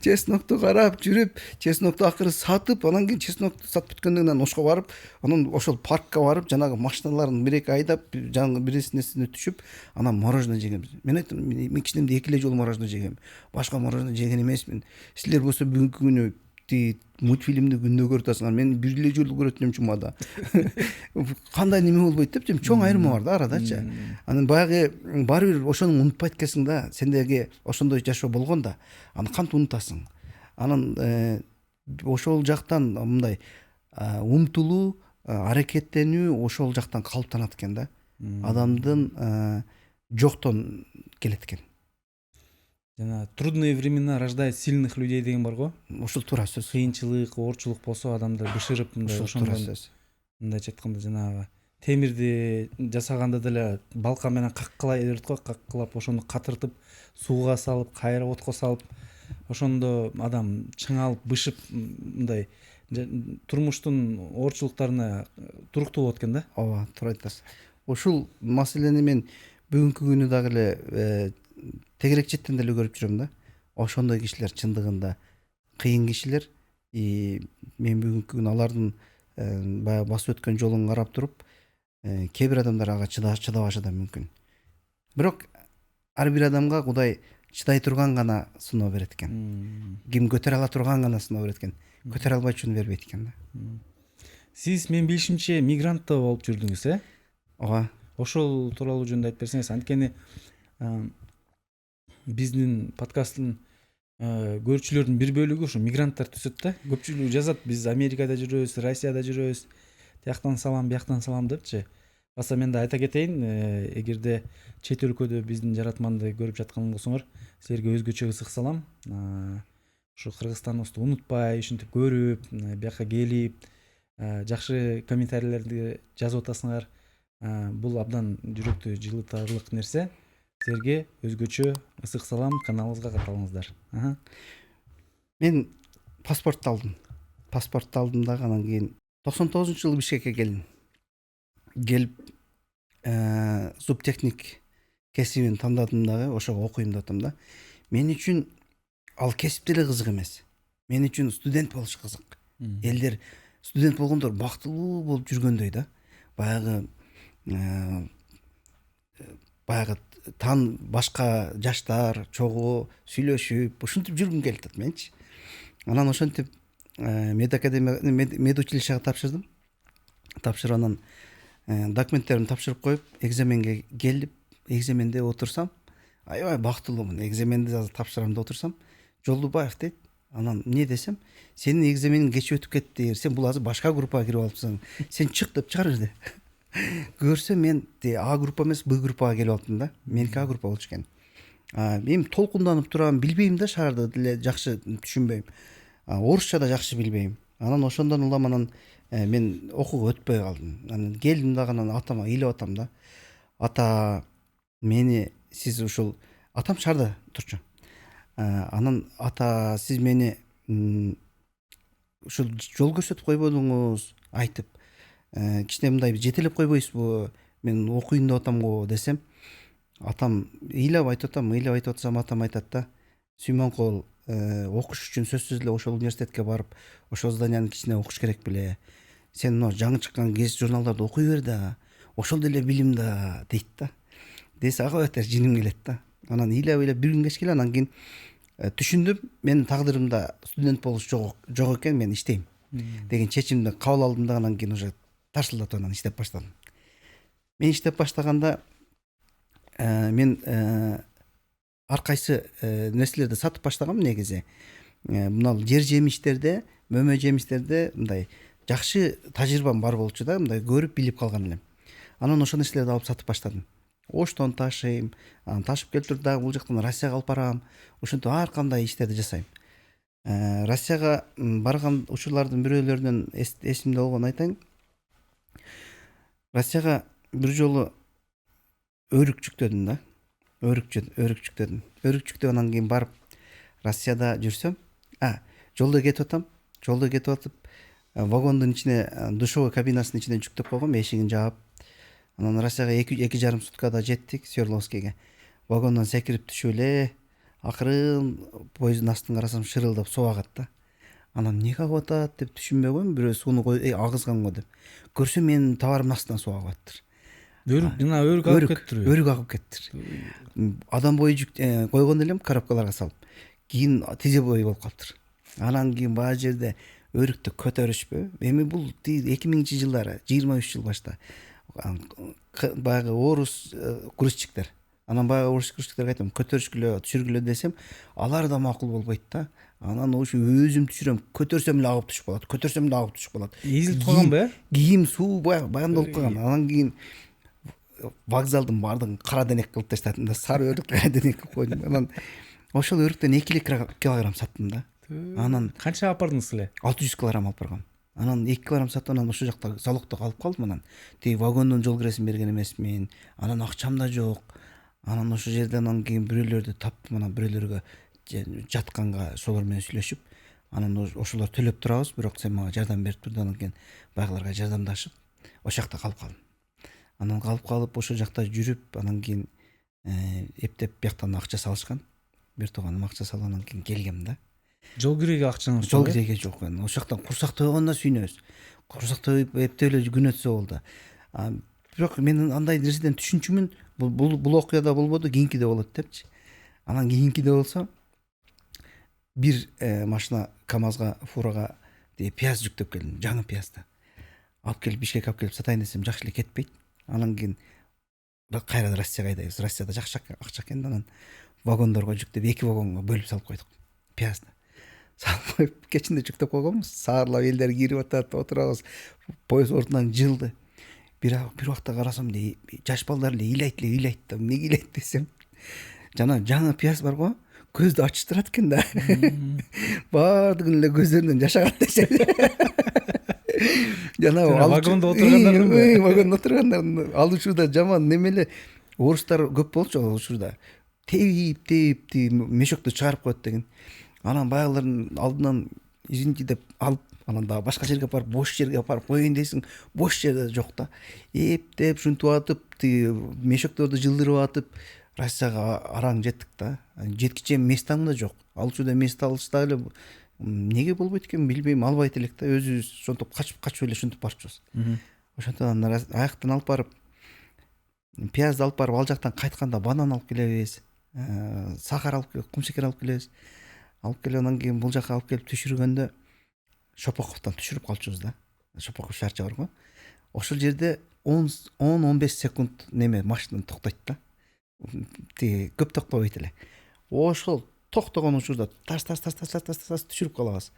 Чеснокту карап жүрүп, чеснокту акыры сатып, анан кийин чеснокту сатып бүткөндөн кийин Ошко барып, анан ошол паркка барып, жанагы машиналарын 1-2 айдап, жаңы бирисине түшүп, анан мороженое жегенбиз. Мен айттым, мен кичинемде 2 эле жолу мороженое жегем. Башка мороженое жеген эмесмин. Силер болсо бүгүнкү күнү мультфильмди күндө көрүп атасыңар. Мен 1 эле жолу көрөт элем жумада. Кандай неме болбойт деп, чоң айырма бар да арадачы. Анан баягы баары бир ошону унутпайт экенсиң да. Сендеги ошондой жашоо болгон да. Аны кантип унутасың? Анан ошол жактан мындай умтулуу, аракеттенүү ошол жактан калыптанат экен да. Адамдын жоктон келет экен. Жана трудные времена рождают сильных людей деген бар го. Ушул туура сөз. Кыйынчылык, оорчулук болсо адамдар бышырып мындай ошондон мындайча айтканда жанагы темирди жасаганда деле балка менен каккылай берет го, каккылап ошону катыртып сууга салып, кайра отко салып, ошондо адам чыңалып, бышып мындай турмуштун оорчулуктарына туруктуу болот экен да. Ооба, туура айтасыз. Ушул маселени мен бүгүнкү күнү дагы эле тегерек четтен деле көрүп жүрөм да. Ошондой кишилер чындыгында кыйын кишилер. Мен бүгүнкү күнү алардын баягы басып өткөн жолун карап туруп, кээ бир адамдар ага чыдабашы да мүмкүн. Бирок ар бир адамга Кудай чыдай турган гана сыноо берет экен. Ким көтөрө ала турган гана сыноо берет экен. Көтөрө албайчуну бербейт экен да. Сиз мен билишимче мигрант да болуп жүрдүңүз, Ооба. Ошол тууралуу жөнүндө айтып берсеңиз. Анткени биздин подкасттын көрүүчүлөрдүн бир бөлүгү ушу мигранттар түсөт да. Көпчүлүгү жазат, биз Америкада жүрөбүз, Россияда жүрөбүз, тияктан салам, бияктан салам депчи. Баса мен да айта кетейин, эгерде чет өлкөдө биздин жаратманды көрүп жаткан болсоңор, силерге өзгөчө ысык салам. Ушу Кыргызстаныбызды унутпай, ушинтип көрүп, бияка келип, жакшы комментарийлерди жазып атасыңар. Бул абдан жүрөктү жылытарлык нерсе. Силерге өзгөчө ысык салам, каналыбызга катылыңыздар. Мен паспортты алдым. Паспортты алдым дагы, анан кийин 99-жылы Бишкекке келдим. Келип зубтехник кесибин тандадым дагы, ошого окуйм деп атам да. Мен үчүн ал кесип деле кызык эмес. Мен үчүн студент болуш кызык. Элдер студент болгондор бактылуу болуп жүргөндөй да. Баягы башка жаштар чогуу сүйлөшүп, ушинтип жүргүм келип атат менчи. Анан ошентип медучилищеге тапшырдым. Тапшырып анан документтеримди тапшырып коюп, экзаменге келип, экзаменде отурсам, аябай бактылуумун. Экзаменди тапшырам деп отурсам, Жолдубаев дейт. Анан эмне десем, сенин экзамениң кеч өтүп кетти, сен бул азыр башка группага кирип алыпсың, сен чык деп чыгарырды. Көрсө мен А группа эмес, Б группага келип алыптым да. Меники А группа болчу экен. Мен толкунданып турам, билбейм да, шаарды деле жакшы түшүнбөйм. Орусча да жакшы билбейм. Анан ошондон улам мен окууга өтпөй калдым. Анан келдим дагы, анан атама ыйлап атам да. Ата, мени сиз ушул атам шаарда турчу. Анан ата, сиз мени ушул жол көрсөтүп койбодуңуз, айтып, кичине мындай жетелеп койбойсузбу? Мен окуйм деп атам го десем, атам ыйлап айтып атам, атам айтат да, Сүймөнкул окуш үчүн сөзсүз эле ошол университетке барып ошол зданиянын ичине окуш керек беле, сен мына жаңы чыккан гезит журналдарды окуй бер да, ошол деле билим да дейт да. Десе ага бетер жиним келет да. Анан ыйлап бир күн кечке эле анан кийин түшүндүм, менин тагдырымда студент болуш жок экен, мен иштейм деген чечимди кабыл алдым да, анан кийин уже тарсылдатып анан иштеп баштадым. Мен иштеп баштаганда мен ар кайсы нерселерди сатып баштагам негизи. Мына жер жемиштерде, мөмө жемиштерде мындай жакшы тажрыйбам бар болчу да, мындай көрүп билип калган элем. Анан ошол нерселерди алып сатып баштадым. Оштон ташыйм, анан ташып келтирип дагы бул жактан Россияга алып барам. Ошентип ар кандай иштерди жасайм. Россияга барган учурлардын бирөөлөрүнөн эсимде болгонун айтайын. Россияга бир жолу өрүк жүктөдүм да. Өрүк жүктөдүм. Өрүк жүктөп анан кийин барып Россияда жүрсөм, жолдо кетип атам. Жолдо кетип атып, вагондун ичине, душевой кабинасынын ичине жүктөп койгом, эшигин жаап. Анан Россияга 2,5 суткада жеттик Свердловскийге. Вагондон секирип түшүп эле, акырын поезддин астын карасам шырылдап суу агат да. Анан эмнеге агып атат деп түшүнбөй койдум, бирөө сууну агызган го деп. Көрсөм менин товарымдын астынан суу агып атыптыр. Өрүк агып кетиптир. Өрүк агып кетиптир. Адам бою койгон элем коробкаларга салып. Кийин тизе бою болуп калыптыр. Анан кийин баа жерде өрүктү көтөрүшпү. Эми бул 2000-жылдары, 23 жыл башта. Баягы орус грузчиктер. Анан баягы орус грузчиктерге айтам, көтөрүшкүлө, түшүргүлө десем, алар да макул болбойт да. Анан ошо өзүм түшүрөм, көтөрсөм эле агып түшүп калат. Эзилип калганбы? Кийим суу баягы долуп калган. Анан кийин вокзалдын баардыгын кара денек кылып таштадым да, сары өрүк кара денек кылып койдум. Анан ошол өрүктөн 2 килограмм саттым да. Анан канча алып бардыңыз эле? 600 килограмм алып баргам. Анан 2 килограмм саттым, анан ошол жакта залогдо калып калдым. Анан тиги вагондон жол киресин берген эмесмин. Анан акчам да жок. Анан ошол жерден анан кийин бирөөлөрдү таптым, анан бирөөлөргө жатканга солор менен сүйлөшүп, анан ошолор төлөп турабыз, бирок сен мага жардам берип тур. Анан кийин байгыларга жардамдашып, ошол жакта калып калдым. Анан калып калып ошол жакта жүрүп, анан кийин эптеп бияктан акча салышкан. Бир тууганым акча салып, анан кийин келгем да. Жол киреге акчаңыз жол киреге жок. Ошол жактан курсак тойгондо сүйүнөбүз. Курсак тоюп эптеп эле күн өтсө болду. Бирок мен андай нерседен түшүнчүмүн, бул окуяда болбоду, кийинкиде болот депчи. Анан кийинкиде болсо бир машина КамАЗга, фурага пияз жүктөп келдим, жаңы пиязды. Алып келип Бишкекке алып келип сатайын десем, жакшы эле кетпейт. Анан кийин кайра Россияга айдайбыз. Россияда жакшы акча экен да, анан вагондорго жүктөп 2 вагонго бөлүп салып койдук пиязды. Салып коюп кечинде жүктөп койгонбуз. Саарлап элдер кирип атат, отурабыз. Поезд ордунан жылды. Бир убакта карасам, жаш балдар эле ыйлайт да. Эмнеге ыйлайт десем, жана жаңы пияз бар го, көздү ачыштырат экен да. Баардыгынын эле көздөрүнөн жаш агат дешет. Жана вагондо отургандардын вагондо отургандардын ал учурда жаман немеле орустар көп болчу ал учурда. Тейип мешокто чыгарып коет деген. Анан баягылардын алдынан извините деп алып, анан дагы башка жерге апарып, бош жерге апарып коеюн десең, бош жерде жок да. Эптеп шунтуп атып, мешокторду жылдырып атып, Россияга араң жеттик да. Жеткиче местам да жок. Ал учурда мест алышта эле эмнеге болбойт экен билбейм, албайт элек да. Өзүбүз шонтип качып эле шунтуп барчубуз. Ошентип анан аяктан алып барып, пиязды алып барып, ал жактан кайтканда банан алып келебиз, сахар алып келип, кумшекер алып келебиз. Алып келип анан кийин бул жака алып келип түшүргөндө Шопоковдон түшүрүп калчубуз да. Шопоков шаарча бар го. Ошол жерде 10-15 секунд неме машина токтойт да. Тиги көп токтобойт эле. Ошол токтогон учурда тас түшүрүп калабыз.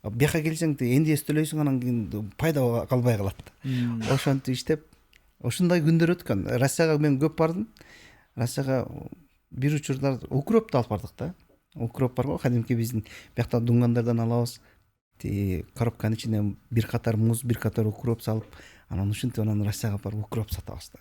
Бияка келсең НДС төлөйсүң, анан кийин пайда калбай калат да. Ошентип иштеп, ошондой күндөр өткөн. Россияга мен көп бардым. Россияга бир учурда укропду алып бардык да. Укроп бар го, кадимки биздин биякта дунгандардан алабыз. Коробканын ичине бир катар муз, бир катар укроп салып, анан ушинтип анан Россияга барып укроп сатабыз да.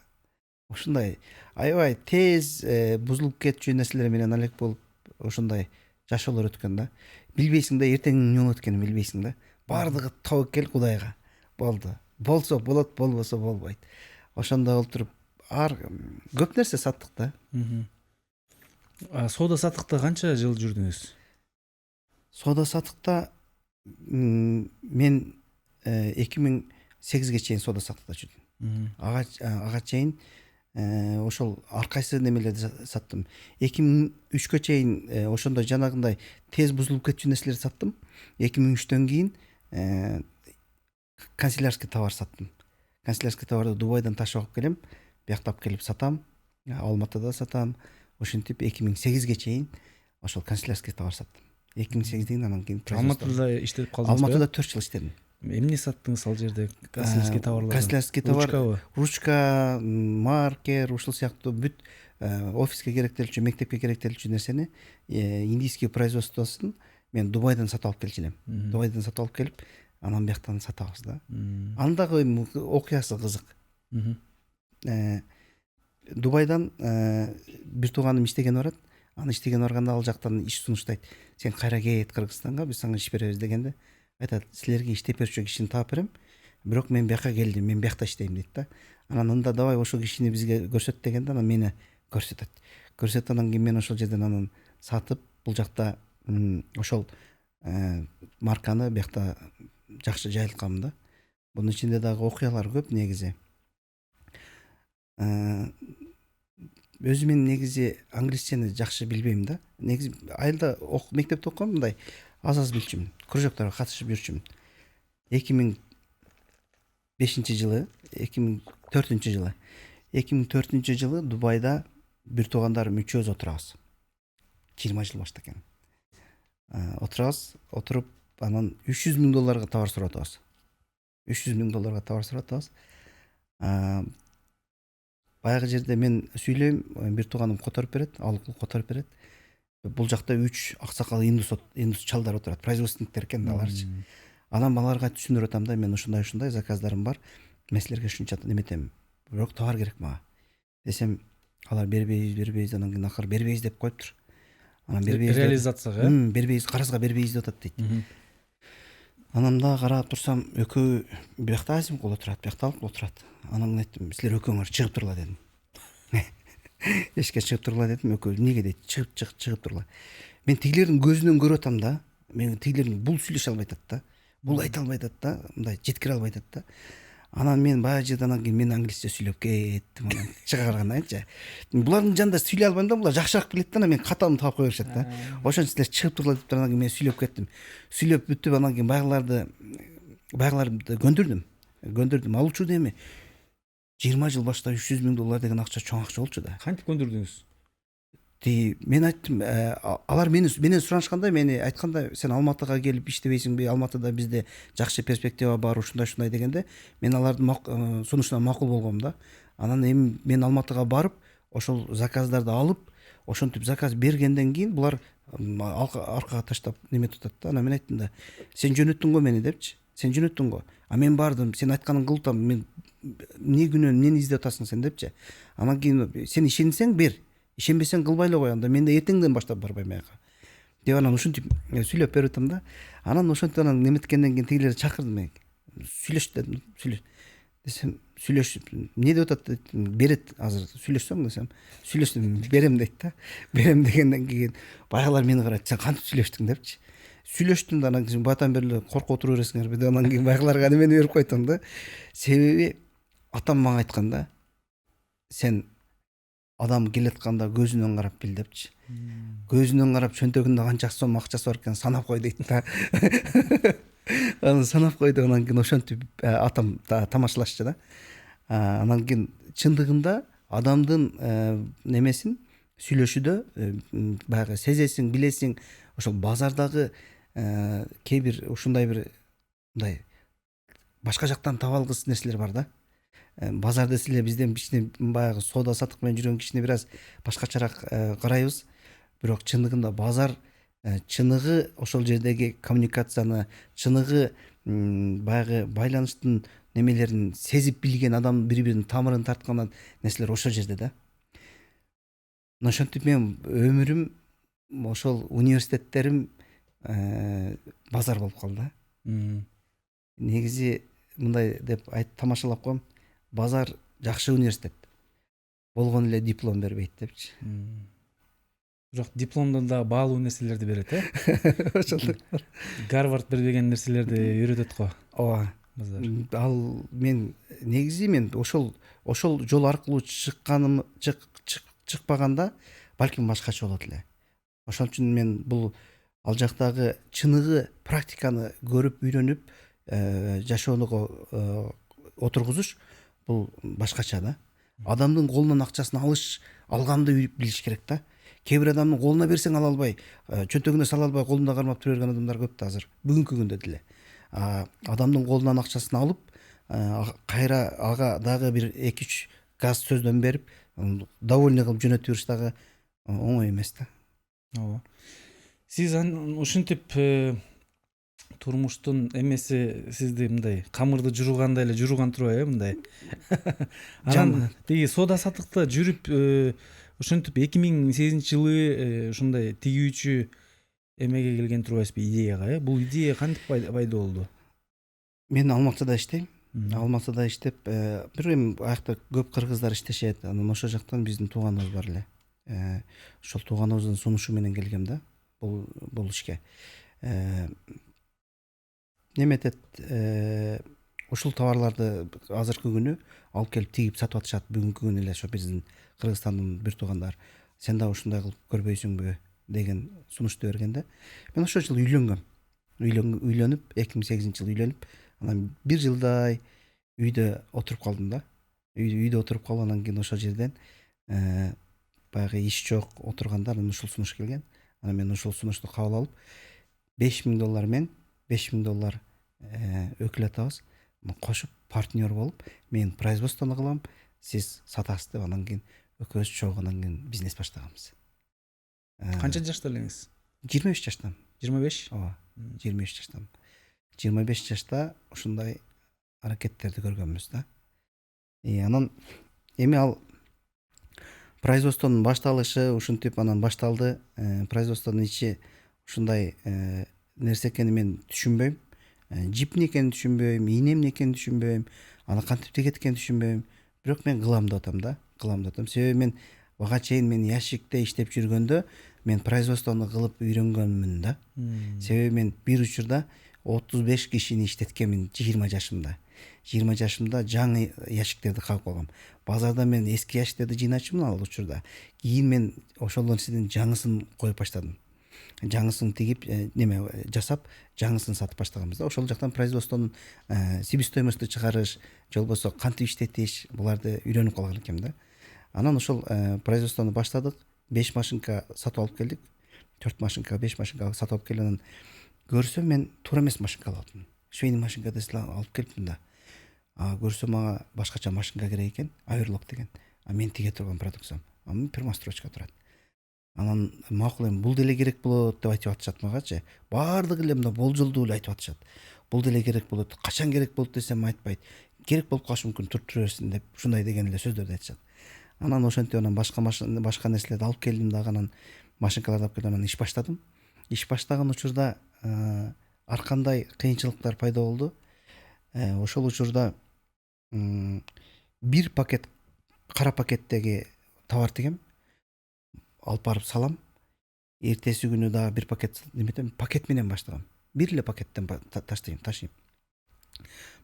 Ошондой аябай тез бузулуп кетчү нерселер менен алек болуп, ошондой жашоолор өткөн да. Билбейсиң да, эртеңдин эмне болот экенин билбейсиң да. Бардыгы табыкел Кудайга. Болду. Болсо болот, болбосо болбойт. Ошондой болуп туруп, көп нерсе саттык да. Соода саттыкта канча жыл жүрдүңүз? Соода саттыкта мен 2008-ге чейин соода саттыкта жүрдүм. Ага чейин ошол ар кайсы немелерди саттым. 2003-кө чейин ошондой жанагындай тез бузулуп кетчү нерселерди саттым. 2003-төн кийин канцелярский товар саттым. Канцелярский товарды Дубайдан ташып алып келем, бияктап келип сатам, Алматыда сатам. Ошентип 2008-ге чейин ошол канцелярский товар саттым. 2008-ден анан кийин Алматыда иштеп калдыңызбы? Алматыда 4 жыл иштедим. Эмне саттыңыз ал жерде? Канцелярский товарларды? Канцелярский товар, Ручкабы? ручка, маркер, ушул сыяктуу бүт офиске керектелчү, мектепке керектелчү нерсени индийский производствосун мен Дубайдан сатып алып келчү элем. Дубайдан сатып алып келип, анан бияктан сатабыз да. Андагы окуясы кызык. Дубайдан бир тууганым иштеген барат. Аны иштеген барганда ал жактан иш сунуштайт. Сен кайра кет Кыргызстанга, биз сага иш беребиз дегенде айтат, силерге иштеп берчү кишини таап берем. Бирок мен бияка келдим, мен биякта иштейм дейт да. Анан анда давай ошол кишини бизге көрсөт дегенде анан мени көрсөтөт. Көрсөтөт, анан кийин мен ошол жерден анан сатып, бул жакта ошол марканы биякта жакшы жайылткам да. Бунун ичинде дагы окуялар көп негизи. Өзү мен негизи англисчени жакшы билбейм да. Негизи айылда мектепте окугам, мындай аз билчүмүн. Кружокторго катышып жүрчүмүн. 2005 жылы, 2004 жылы Дубайда бир туугандарым үчөөбүз отурабыз. 20 жыл башта экен. Отурабыз, отуруп анан $300,000 товар суратабыз. $300,000 товар суратабыз. Баягы жерде мен сүйлөйм, бир тууганым которуп берет, алыкул которуп берет. Бул жакта 3 аксакал индус чалдар отурат, производственниктер экен аларчы. Анан баларга түшүндүрүп атам да, мен ушундай заказдарым бар. Мен силерге ушунча неметем. Бирок товар керек мага. Десем, алар бербейбиз, анан кийин акыр бербейбиз деп коюптур. Анан бербейбиз. Реализацияга, бербейбиз, карызга бербейбиз деп атат дейт. Анан да карап турсам, экөө биякта Азим кол отурат, биякта алып отурат. Анан айттым, силер экөөңөр чыгып тургула дедим. Эшикке чыгып тургула дедим, экөө неге дейт, чыгып тургула. Мен тигилердин көзүнөн көрүп атам да. Мен тигилердин бул сүйлөшө албай атат да. Бул айта албай атат да, мындай жеткире албай атат да. Анан мен баягы жерден анан кийин мен англисче сүйлөп кеттим, анан чыга барганданчы. Булардын жанында сүйлөй албайм да, булар жакшыраак билет да, анан мен катамды таап кое беришет да. Ошон силер чыгып тургула деп анан кийин мен сүйлөп кеттим. Сүйлөп бүтүп анан кийин баягыларды көндүрдүм. Ал учурда эми 20 жыл башта $300,000 деген акча чоң акча болчу да. кантип көндүрдүңүз? Мен айттым, алар менен суранышканда, мени айтканда, сен Алматыга келип иштебейсиңби? Алматыда бизде жакшы перспектива бар, ушундай дегенде, мен алардын сунушуна макул болгом да. Анан эми мен Алматыга барып, ошол заказдарды алып, ошентип заказ бергенден кийин булар аркага таштап неметип атат да. Анан мен айттым да, сен жөнөттүң го мени депчи. Сен жөнөттүң го. А мен бардым, сен айтканын кылып атам. Мен эмне күнөө эмнени издеп атасың сен депчи. Анан кийин сен ишенсең бер. Ишенбесең кылбай эле кой, анда мен да эртеңден баштап барбайм аяка. Деп анан ушинтип сүйлөп берип атам да. Анан ошентип анан неметкенден кийин тигилерди чакырдым. Сүйлөш дедим, десем, сүйлөшүп, эмне деп атат, берет азыр сүйлөшсөң десем, сүйлөштүм, берем дейт да. Берем дегенден кийин баягылар мени карайт, сен кантип сүйлөштүң депчи. Сүйлөштүм да, анан кийин батан бери коркуп отура бересиңерби деп анан кийин баягыларга немени берип койдум да. Себеби атам мага айткан да, сен адам келатканда көзүнөн карап бил депчи. Көзүнөн карап чөнтөгүндө канча сом акчасы бар экен санап кой дейт да. Анан санап койду, анан кийин ошентип атам тамашалашчу да. Анан кийин чындыгында адамдын немесин сүйлөшүүдө баягы сезесиң, билесиң, ошол базардагы кээ бир ушундай бир мындай башка жактан таба алгысыз нерселер бар да. Базар деселе бизден кичине баягы соода саттык менен жүргөн кичине бир аз башкачараак карайбыз. Бирок чындыгында базар чыныгы ошол жердеги коммуникацияны, чыныгы баягы байланыштын немелерин сезип билген адам бири-биринин тамырын тарткан нерселер ошол жерде да. Ошентип мен өмүрүм, ошол университеттерим базар болуп калды. Негизи мындай деп тамашалап коем. Базар жакшы университет. Болгон эле диплом бербейт депчи. бирок дипломдон да баалуу нерселерди берет Ошол Гарвард бербеген нерселерди үйрөтөт го ооба. базар. Ал мен негизи мен ошол жол аркылуу чыкканым чыкпаганда балким башкача болот эле. Ошон үчүн мен бул ал жактагы чыныгы практиканы көрүп үйрөнүп жашоонуга отургузуш бул башкача да. Адамдын колунан акчасын алганды үйрүп билиш керек да. Кээ бир адамдын колуна берсең ала албай, чөнтөгүнө сала албай колунда кармап тура берген адамдар көп да азыр. Бүгүнкү күндө деле. Адамдын колунан акчасын алып, кайра ага дагы бир 2-3 газ сөздөн берип, довольный кылып жөнөтүп бериш дагы оңой эмес да. Ооба. Сиз ушинтип турмуштун эмеси сизди мындай камырды жуугандай эле жууган турбайбы мындай. Анан тиги соода саттыкта жүрүп ошентип 2008-жылы ушундай тигүүчү эмеге келген турбайсызбы, идеяга, бул идея кантип пайда болду? Мен Алматыда иштейм. Алматыда иштеп, бир эми аякта көп кыргыздар иштешет. Анан ошол жактан биздин тууганыбыз бар эле. Ошол тууганыбыздын сунушу менен келгем да бул ишке. Неметет ушул товарларды азыркы күнү алып келип тигип сатып атышат. Бүгүнкү күнү эле ошо биздин Кыргызстандын бир туугандар сен да ушундай кылып көрбөйсүңбү деген сунушту бергенде мен ошол жылы үйлөнгөм. Үйлөнүп 2008-жылы үйлөнүп, анан бир жылдай үйдө отуруп калдым да. Үйдө отуруп калып анан кийин ошол жерден баягы иш жок отурганда анан ушул сунуш келген. Анан мен ушул сунушту кабыл алып $5,000 мен $5,000 өкүл атабыз кошуп партнер болуп, мен производствону кылам, сиз сатасыз деп анан кийин экөөбүз чогуу анан кийин бизнес баштаганбыз. Канча жашта элеңиз? 23 жаштамын. 25? Ооба, 23 жаштамын. 25 жашта ушундай аракеттерди көргөнбүз да. Анан эми ал производствонун башталышы ушинтип анан башталды. Производствонун ичи ушундай нерсе экенин мен түшүнбөйм. Жип эмне экенин түшүнбөйм, ийне эмне экенин түшүнбөйм, аны кантип тегет экенин түшүнбөйм. Бирок мен кылам деп атам да. Себеби мен бага чейин мен ящикте иштеп жүргөндө мен производствону кылып үйрөнгөнмүн да. Себеби мен бир учурда 35 кишини иштеткенмин 20 жашымда. 20 жашымда жаңы ящиктерди кагып алгам. Базарда мен эски ящиктерди жыйначумун ал учурда. Кийин мен ошол нерседен жаңысын коюп баштадым. Жаңысын тигип неме жасап, жаңысын сатып баштаганбыз да. Ошол жактан производствонун себестоимосту чыгарыш, же болбосо кантип иштетиш, буларды үйрөнүп калган экенмин да. Анан ошол производствону баштадык. 5 машинка сатып алып келдик. 4 машинка, 5 машинка сатып алып келип анан көрсөм мен туура эмес машинка алыптым. Швейный машинка десем алып келиптим да. Көрсөм мага башкача машинка керек экен, Аверлок деген. Мен тиге турган продукциям. Мен пермострочка турат. Анан макул эми бул деле керек болот деп айтып атышат магачы. Баардыгы эле мында болжолдуу эле айтып атышат. Бул деле керек болот. Качан керек болот десем айтпайт. Керек болуп калышы мүмкүн, туруп тура берсин деп ушундай деген эле сөздөрдү айтышат. Анан ошентип анан башка нерселерди алып келдим дагы, анан машинкаларды алып келип анан иш баштадым. Иш баштаган учурда ар кандай кыйынчылыктар пайда болду. Ошол учурда бир пакет кара пакеттеги товар тигем, алып барып салам. Эртеси күнү дагы бир пакет неметем, пакет менен баштагам. Бир эле пакеттен ташыйм.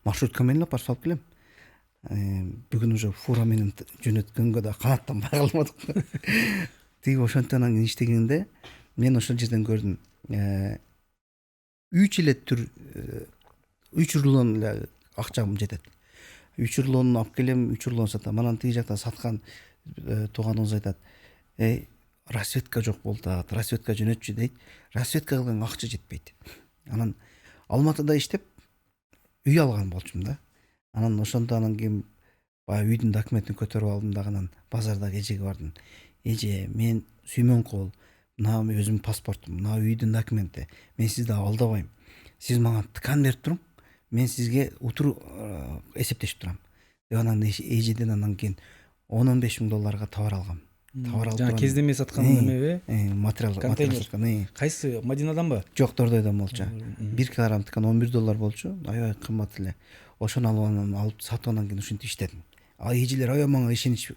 Маршрутка менен алып барып салып келем. Бүгүн уже фура менен жөнөткөнгө да канаттанбай калмадык. Тиги ошентип анан иштегенде мен ошол жерден көрдүм. 3 рулон эле акчам жетет. 3 рулонун алып келем, 3 рулон сатам. Анан тиги жактан саткан тууганыбыз айтат: рассветка жок болду, рассветка жөнөтчү дейт. Рассветка кылган акча жетпейт. Анан Алматыда иштеп үй алган болчумун да. Анан ошондо анан кийин баягы үйдүн документин көтөрүп алдым дагы, анан базардагы эжеге бардым. Эже, мен Сүймөнкул, мына өзүмдүн паспортум, мына үйдүн документи. Мен сизди алдабайм. Сиз мага ткан берип туруң, мен сизге утур эсептешип турам. Деп анан эжеден анан кийин $10,000-15,000 товар алгам. Товар алып жана кездеме саткан эмеби? Материал. Кайсы, Мадинаданбы? Жок, Дордойдон болчу. 1 килограмм ткан $11 болчу. Аябай кымбат эле. Ошону алып сатып анан кийин ушинтип иштедим. Эжелер аябай мага ишенич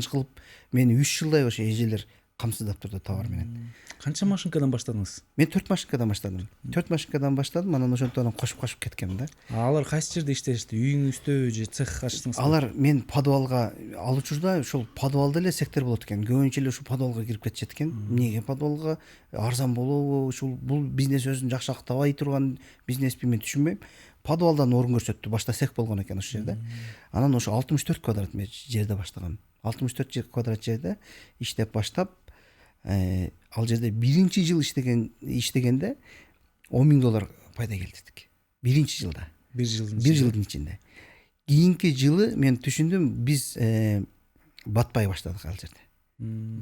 кылып, мени 3 жылдай ошо эжелер камсыздап турду товар менен. Канча машинкадан баштадыңыз? Мен 4 машинкадан баштадым. 4 машинкадан баштадым, анан ошондон кошуп кеткем да. Алар кайсы жерде иштешти? Үйүңүздө же цех ачтыңызбы? Алар мен подвалга ал учурда ушул подвалда эле сектор болот экен. Көбүнчө эле ушул подвалга кирип кетишет экен. Эмнеге подвалга арзан болобу, ушул бул бизнес өзүн жакшылыктабай турган бизнесби мен түшүнбөйм. Подвалдан орун көрсөттү. Башта цех болгон экен ошол жерде. Анан ошо 64 квадрат жерде баштагам. 64 квадрат жерде иштеп баштап, ал жерде биринчи жыл иштегенде $10,000 пайда келтирдик. Биринчи жылда. Бир жылдын Бир жылдын ичинде. Кийинки жылы мен түшүндүм, биз батпай баштадык ал жерде.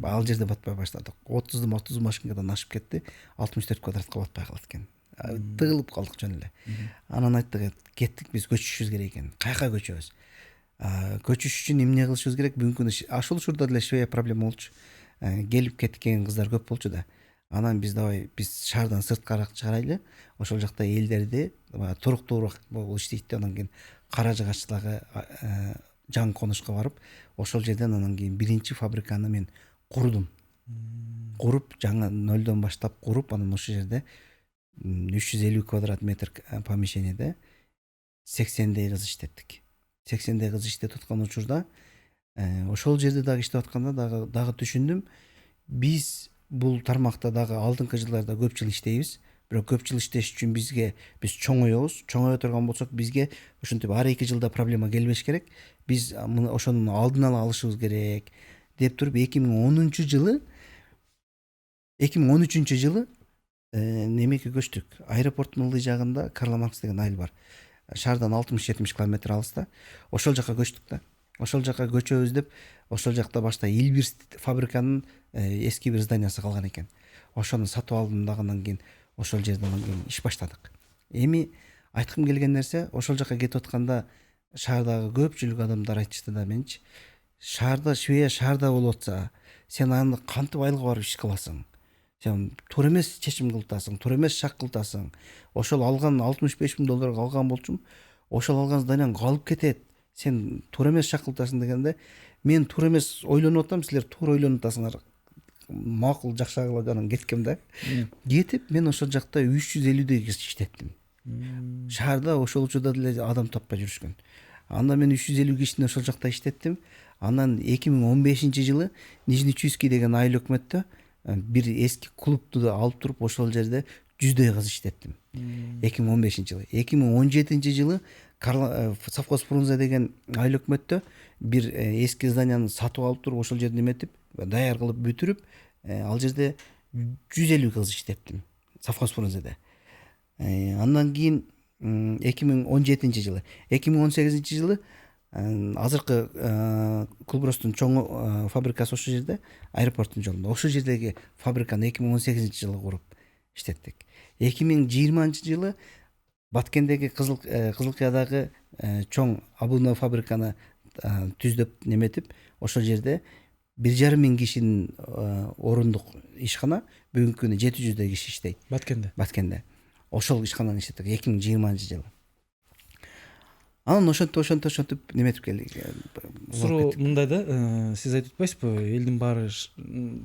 Ал жерде батпай баштадык. 30 машинкадан ашып кетти. 64 квадратка батпай калат экен. Тыгылып калдык жөн эле. Анан айттык, кеттик, биз көчүшүбүз керек экен. Каяка көчөбүз? Көчүш үчүн эмне кылышыбыз керек? Бүгүнкү күнү ошол учурда деле швея проблема болчу. Келип кеткен кыздар көп болчу да. Анан биз шаардан сырткараак чыгарайлы. Ошол жакта элдерди туруктуураак болуп иштейт да. Анан кийин Кара Жыгачтагы жаңы конушка барып, ошол жерден анан кийин биринчи фабриканы мен курдум. Куруп, жаңы нөлдөн баштап куруп, анан ошол жерде 350 квадрат метр помещениеде 80дей кыз иштеттик. 80дей кыз иштеп аткан учурда ошол жерде дагы иштеп атканда дагы түшүндүм, биз бул тармакта дагы алдыңкы жылдарда көп жыл иштейбиз. Бирок көп жыл иштеш үчүн биз чоңоебуз. Чоңое турган болсок, бизге ошентип ар 2 жылда проблема келбеш керек. Биз ошонун алдын ала алышыбыз керек деп туруп 2013 жылы немеге көчтүк. Аэропорттун ылдый жагында Карла Маркс деген айыл бар. Шаардан 60-70 километр алыста. Ошол жака көчтүк да. Ошол жака көчөбүз деп, ошол жакта башта Илбирс фабриканын эски бир зданиясы калган экен. Ошону сатып алдым дагы, андан кийин ошол жерден иш баштадык. Эми айткым келген нерсе, ошол жака кетип атканда шаардагы көпчүлүк адамдар айтышты да менчи, швея шаарда болуп атса, сен аны кантип айылга барып иш кыласың? Сен туура эмес чечим кылтасың, туура эмес шак кылтасың. Ошол алган $65,000 алган болчумун, ошол алган зданияң калып кетет. Сен туура эмес шак кылтасың дегенде, мен туура эмес ойлонуп атам, силер туура ойлонуп атасыңар. Макул, жакшы кылып анан кеткем да. Кетип, мен ошол жакта 350дей кыз иштеттим. Шаарда ошол учурда деле адам таппай жүрүшкөн. Анда мен 350 кишини ошол жакта иштеттим. Анан 2015-жылы Нижнечуйский деген айыл өкмөттө бир эски клубду алып туруп, ошол жерде 100дей кыз иштеттим. 2015-жылы. 2017-жылы Совхоз Фрунзе деген айыл өкмөттө бир эски зданияны сатып алып туруп, ошол жерде эметип, даяр кылып бүтүрүп, ал жерде 150 кыз иштеттим. Совхоз Фрунзеде. Андан кийин 2017-жылы, 2018-жылы азыркы Кулбростун чоң фабрикасы ошол жерде, аэропорттун жолунда. Ошол жердеги фабриканы 2018-жылы куруп иштеттик. 2020-жылы Баткендеги Кызылкыядагы чоң обувной фабриканы түздөп неметип, ошол жерде 1,5 кишинин орундук ишкана, бүгүнкү күнү 700дей киши иштейт. Баткенде. Ошол ишкананы иштеттик 2020-жылы. Анан ошентип неметип келдик. Суроо мындай да, сиз айтып атпайсызбы, элдин баары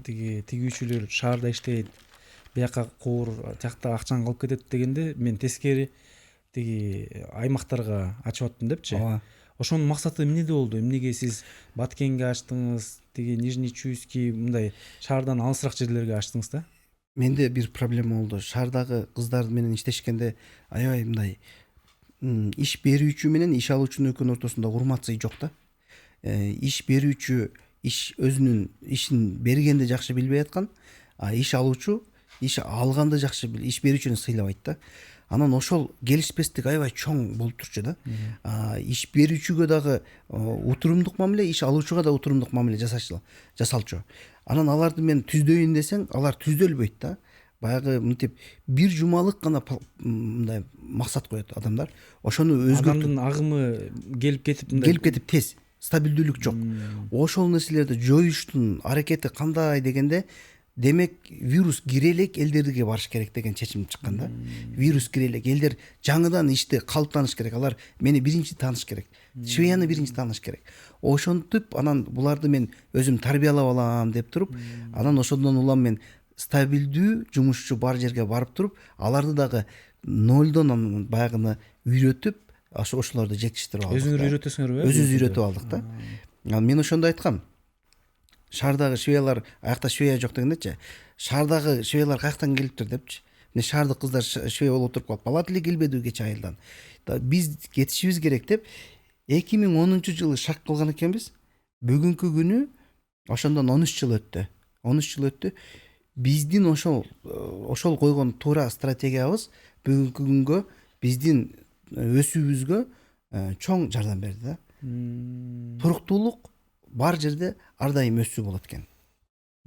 тигүүчүлөр шаарда иштейт, бияка куур, тиякта акчаң калып кетет дегенде, мен тескери тиги аймактарга ачып аттым депчи. Ошонун максаты эмнеде болду? Эмнеге сиз Баткенге ачтыңыз, тиги Нижнечуйский мындай шаардан алысыраак жерлерге ачтыңыз да? Менде бир проблема болду. Шаардагы кыздар менен иштешкенде аябай мындай иш берүүчү менен иш алуучунун экөөнүн ортосунда урматсый жок да. Иш берүүчү өзүнүн ишин бергенде жакшы билбей аткан, а иш алуучу иш алганды жакшы иш берүүчүнү сыйлабайт да. Анан ошол келишпестик аябай чоң болуп турчу да. Иш берүүчүгө дагы утурумдук мамиле, иш алуучуга да утурумдук мамиле жасалчу. Анан аларды мен түздөйүн десең, алар түздөлбөйт да. Баягы мынтип бир жумалык гана мындай максат коёт адамдар. Ошону адамдын агымы келип кетип тез, стабилдүүлүк жок. Ошол нерселерди жоюштун аракети кандай дегенде, демек вирус кире элек элдерге барыш керек деген чечим чыккан да. Вирус кире элек элдер жаңыдан иште калыптаныш керек. Алар мени биринчи тааныш керек. Швеяны биринчи тааныш керек. Ошентип анан буларды мен өзүм тарбиялап алам деп туруп, анан ошондон улам мен стабилдүү жумушчу бар жерге барып туруп, аларды дагы нолдон анан баягыны үйрөтүп, ошолорду жетиштирип алдык. Өзүңөр үйрөтөсүңөрбү? Өзүбүз үйрөтүп алдык да. Мен ошондо айткам. Шаардагы швеялар, аякта швея жок дегендечи. Шаардагы швеялар каяктан келиптир депчи. Мына шаардык кыздар швея болуп отуруп калып, бала тили келбеди кече айылдан. Биз кетишибиз керек деп 2010-жылы шак кылган экенбиз. Бүгүнкү күнү ошондон 13 жыл өттү. 13 жыл өттү. Биздин ошол койгон туура стратегиябыз бүгүнкү күнгө биздин өсүүбүзгө чоң жардам берди да. Туруктуулук бар жерде ар дайым өсүү болот экен.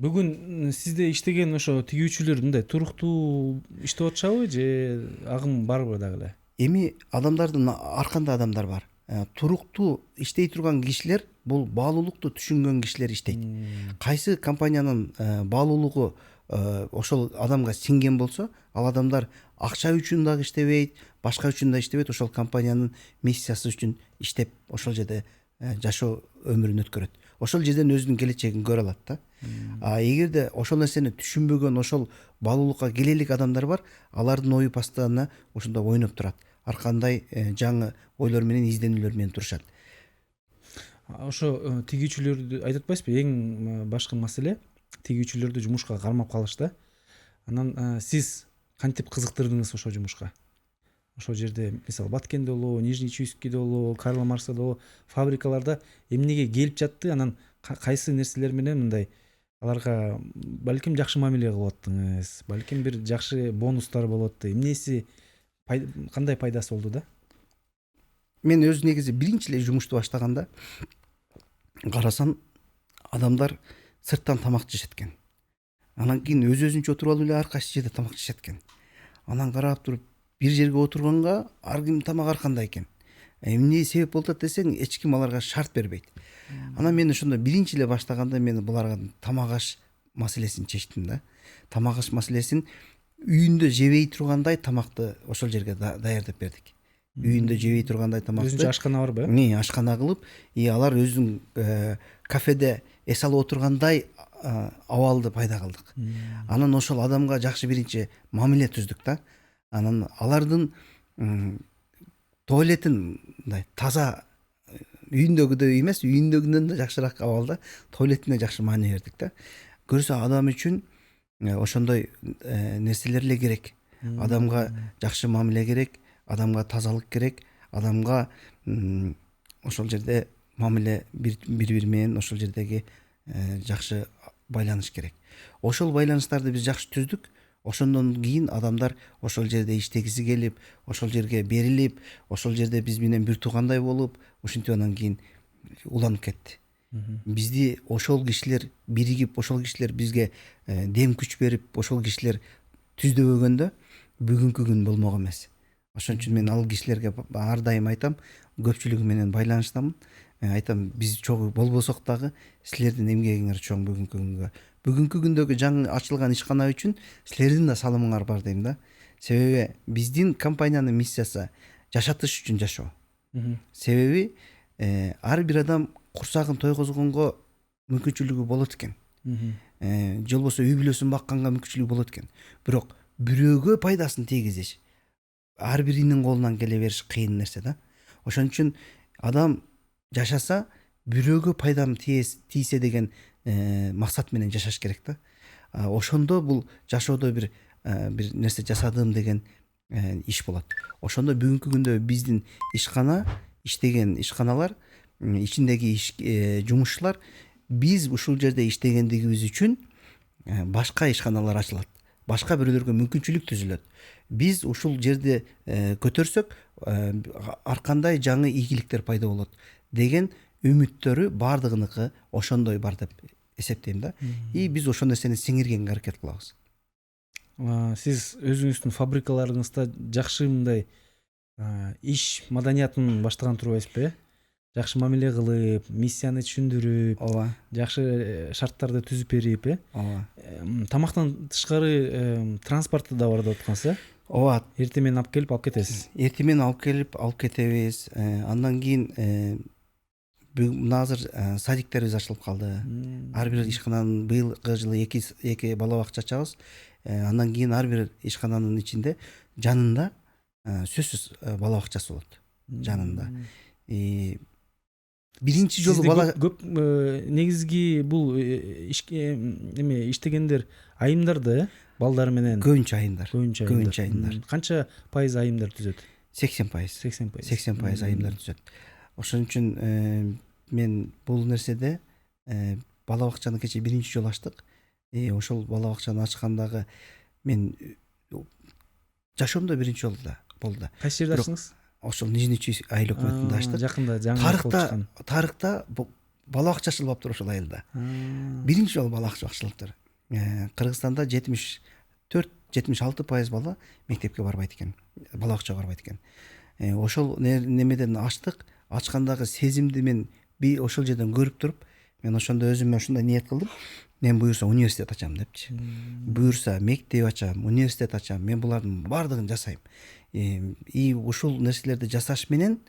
Бүгүн сизде иштеген ошо тигүүчүлөр мындай туруктуу иштеп атышабы же агым барбы дагы эле? Эми адамдардын арканда адамдар бар. Туруктуу иштей турган кишилер бул баалуулукту түшүнгөн кишилер иштейт. Кайсы компаниянын баалуулугу ошол адамга сиңген болсо, ал адамдар акча үчүн дагы иштебейт, башка үчүн да иштебейт, ошол компаниянын миссиясы үчүн иштеп, ошол жерде жашоо өмүрүн өткөрөт. Ошол жерден өзүнүн келечегин көрө алат да. Эгерде ошол нерсени түшүнбөгөн, ошол баалуулукка келе элек адамдар бар, алардын ою постоянно ошондо ойноп турат. Ар кандай жаңы ойлор менен, изденүүлөр менен турушат. Ошо тигүүчүлөрдү айтып атпайсызбы? Эң башкы маселе тигүүчүлөрдү жумушка кармап калыш да. Анан сиз кантип кызыктырдыңыз ошол жумушка? Ошол жерде мисалы Баткенде болобу, Нижний Чуйскиде болобу, Карла Марксте болобу, фабрикаларда эмнеге келип жатты, анан кайсы нерселер менен мындай аларга балким жакшы мамиле кылып аттыңыз, балким бир жакшы бонустар болуп атты. Эмнеси кандай пайдасы болду да? Мен өз негизи биринчи эле жумушту баштаганда карасам адамдар сырттан тамак жешет экен. Анан кийин өзүнчө отуруп алып эле ар кайсы жерде тамак жешет экен. Анан карап туруп бир жерге отурганга ар ким тамак ар кандай экен. Эмне себеп болуп атат десең, эч ким аларга шарт бербейт. Анан мен ошондо биринчи эле баштаганда мен буларга тамак аш маселесин чечтим да. Тамак аш маселесин үйүндө жебей тургандай тамакты ошол жерге даярдап бердик. Үйүндө жебей тургандай тамакты. Өзүнчө ашкана барбы? Ашкана кылып, алар өзүнүн кафеде эс алып отургандай абалды пайда кылдык. Анан ошол адамга жакшы биринчи мамиле түздүк да. Анан алардын туалетин мындай таза, үйүндөгүдөй эмес, үйүндөгүнөн да жакшыраак абалда туалетине жакшы маани бердик да. Көрсө адам үчүн ошондой нерселер эле керек. Адамга жакшы мамиле керек, адамга тазалык керек, адамга ошол жерде мамиле бири менен ошол жердеги жакшы байланыш керек. Ошол байланыштарды биз жакшы түздүк. Ошондон кийин адамдар ошол жерде иштегиси келип, ошол жерге берилип, ошол жерде биз менен бир туугандай болуп, ошентип анан кийин уланып кетти. Бизди ошол кишилер биригип, ошол кишилер бизге дем күч берип, ошол кишилер түздөгөндө бүгүнкү күн болмок эмес. Ошон үчүн мен ал кишилерге ар дайым айтам, көпчүлүгү менен байланыштамын. Айтам, биз чогуу болбосок дагы силердин эмгегиңер чоң бүгүнкү күнгө. Бүгүнкү күндөгү жаңы ачылган ишкана үчүн силердин да салымыңар бар дейм да. Себеби биздин компаниянын миссиясы жашатыш үчүн жашоо. Себеби ар бир адам курсагын тойгозгонго мүмкүнчүлүгү болот экен. Же болбосо үй бүлөсүн бакканга мүмкүнчүлүгү болот экен. Бирок бирөөгө пайдасын тийгизиш ар биринин колунан келе бериш кыйын нерсе да. Ошон үчүн адам жашаса бирөөгө пайдам тийсе деген максат менен жашаш керек да. Ошондо бул жашоодо бир нерсе жасадым деген иш болот. Ошондо бүгүнкү күндө биздин ишкана, иштеген ишканалар, ичиндеги жумушчулар биз ушул жерде иштегендигибиз үчүн башка ишканалар ачылат. Башка бирөөлөргө мүмкүнчүлүк түзүлөт. Биз ушул жерде көтөрсөк, ар кандай жаңы ийгиликтер пайда болот деген үмүттөрү бардыгыныкы ошондой бар деп эсептейм да. Биз ошол нерсени сиңиргенге аракет кылабыз. Сиз өзүңүздүн фабрикаларыңызда жакшы мындай иш маданиятын баштаган турбайсызбы? жакшы мамиле кылып, миссияны түшүндүрүп, ооба жакшы шарттарды түзүп берип, ооба тамактан тышкары транспорту да бар деп аткансыз, ооба эртең менен алып келип алып кетесиз. эртең менен алып келип алып кетебиз. Андан кийин мына азыр садиктерибиз ачылып калды. Ар бир ишкананын быйылкы жылы эки бала бакча ачабыз. Андан кийин ар бир ишкананын ичинде жанында сөзсүз бала бакчасы болот. Жанында. Биринчи жолу бала көп негизги бул эме иштегендер айымдарды, балдар менен көбүнчө айымдар. көбүнчө айымдар. Канча пайыз айымдар түзөт? 80%. 80%. 80% айымдар түзөт. Ошон үчүн мен бул нерседе бала бакчаны кече биринчи жолу ачтык. Ошол бала бакчаны ачкандагы мен жашоомдо биринчи жолу да болду. Кайсы жерде ачтыңыз? Ошол Нижний айыл өкмөтүндө ачтык. Жакында жаңы Тарыхта бала бакча ачылып алыптыр ошол айылда. Биринчи жолу бала бакча ачылыптыр. Кыргызстанда 74-76% бала мектепке барбайт экен, бала бакчага барбайт экен. Ошол немеден ачтык. Ачкандагы сезимди мен ошол жерден көрүп туруп, мен ошондо өзүмө ушундай ниет кылдым. Мен буюрса университет ачам депчи. Буюрса мектеп ачам, университет ачам. Мен булардын баардыгын жасайм. Ушул нерселерди жасаш менен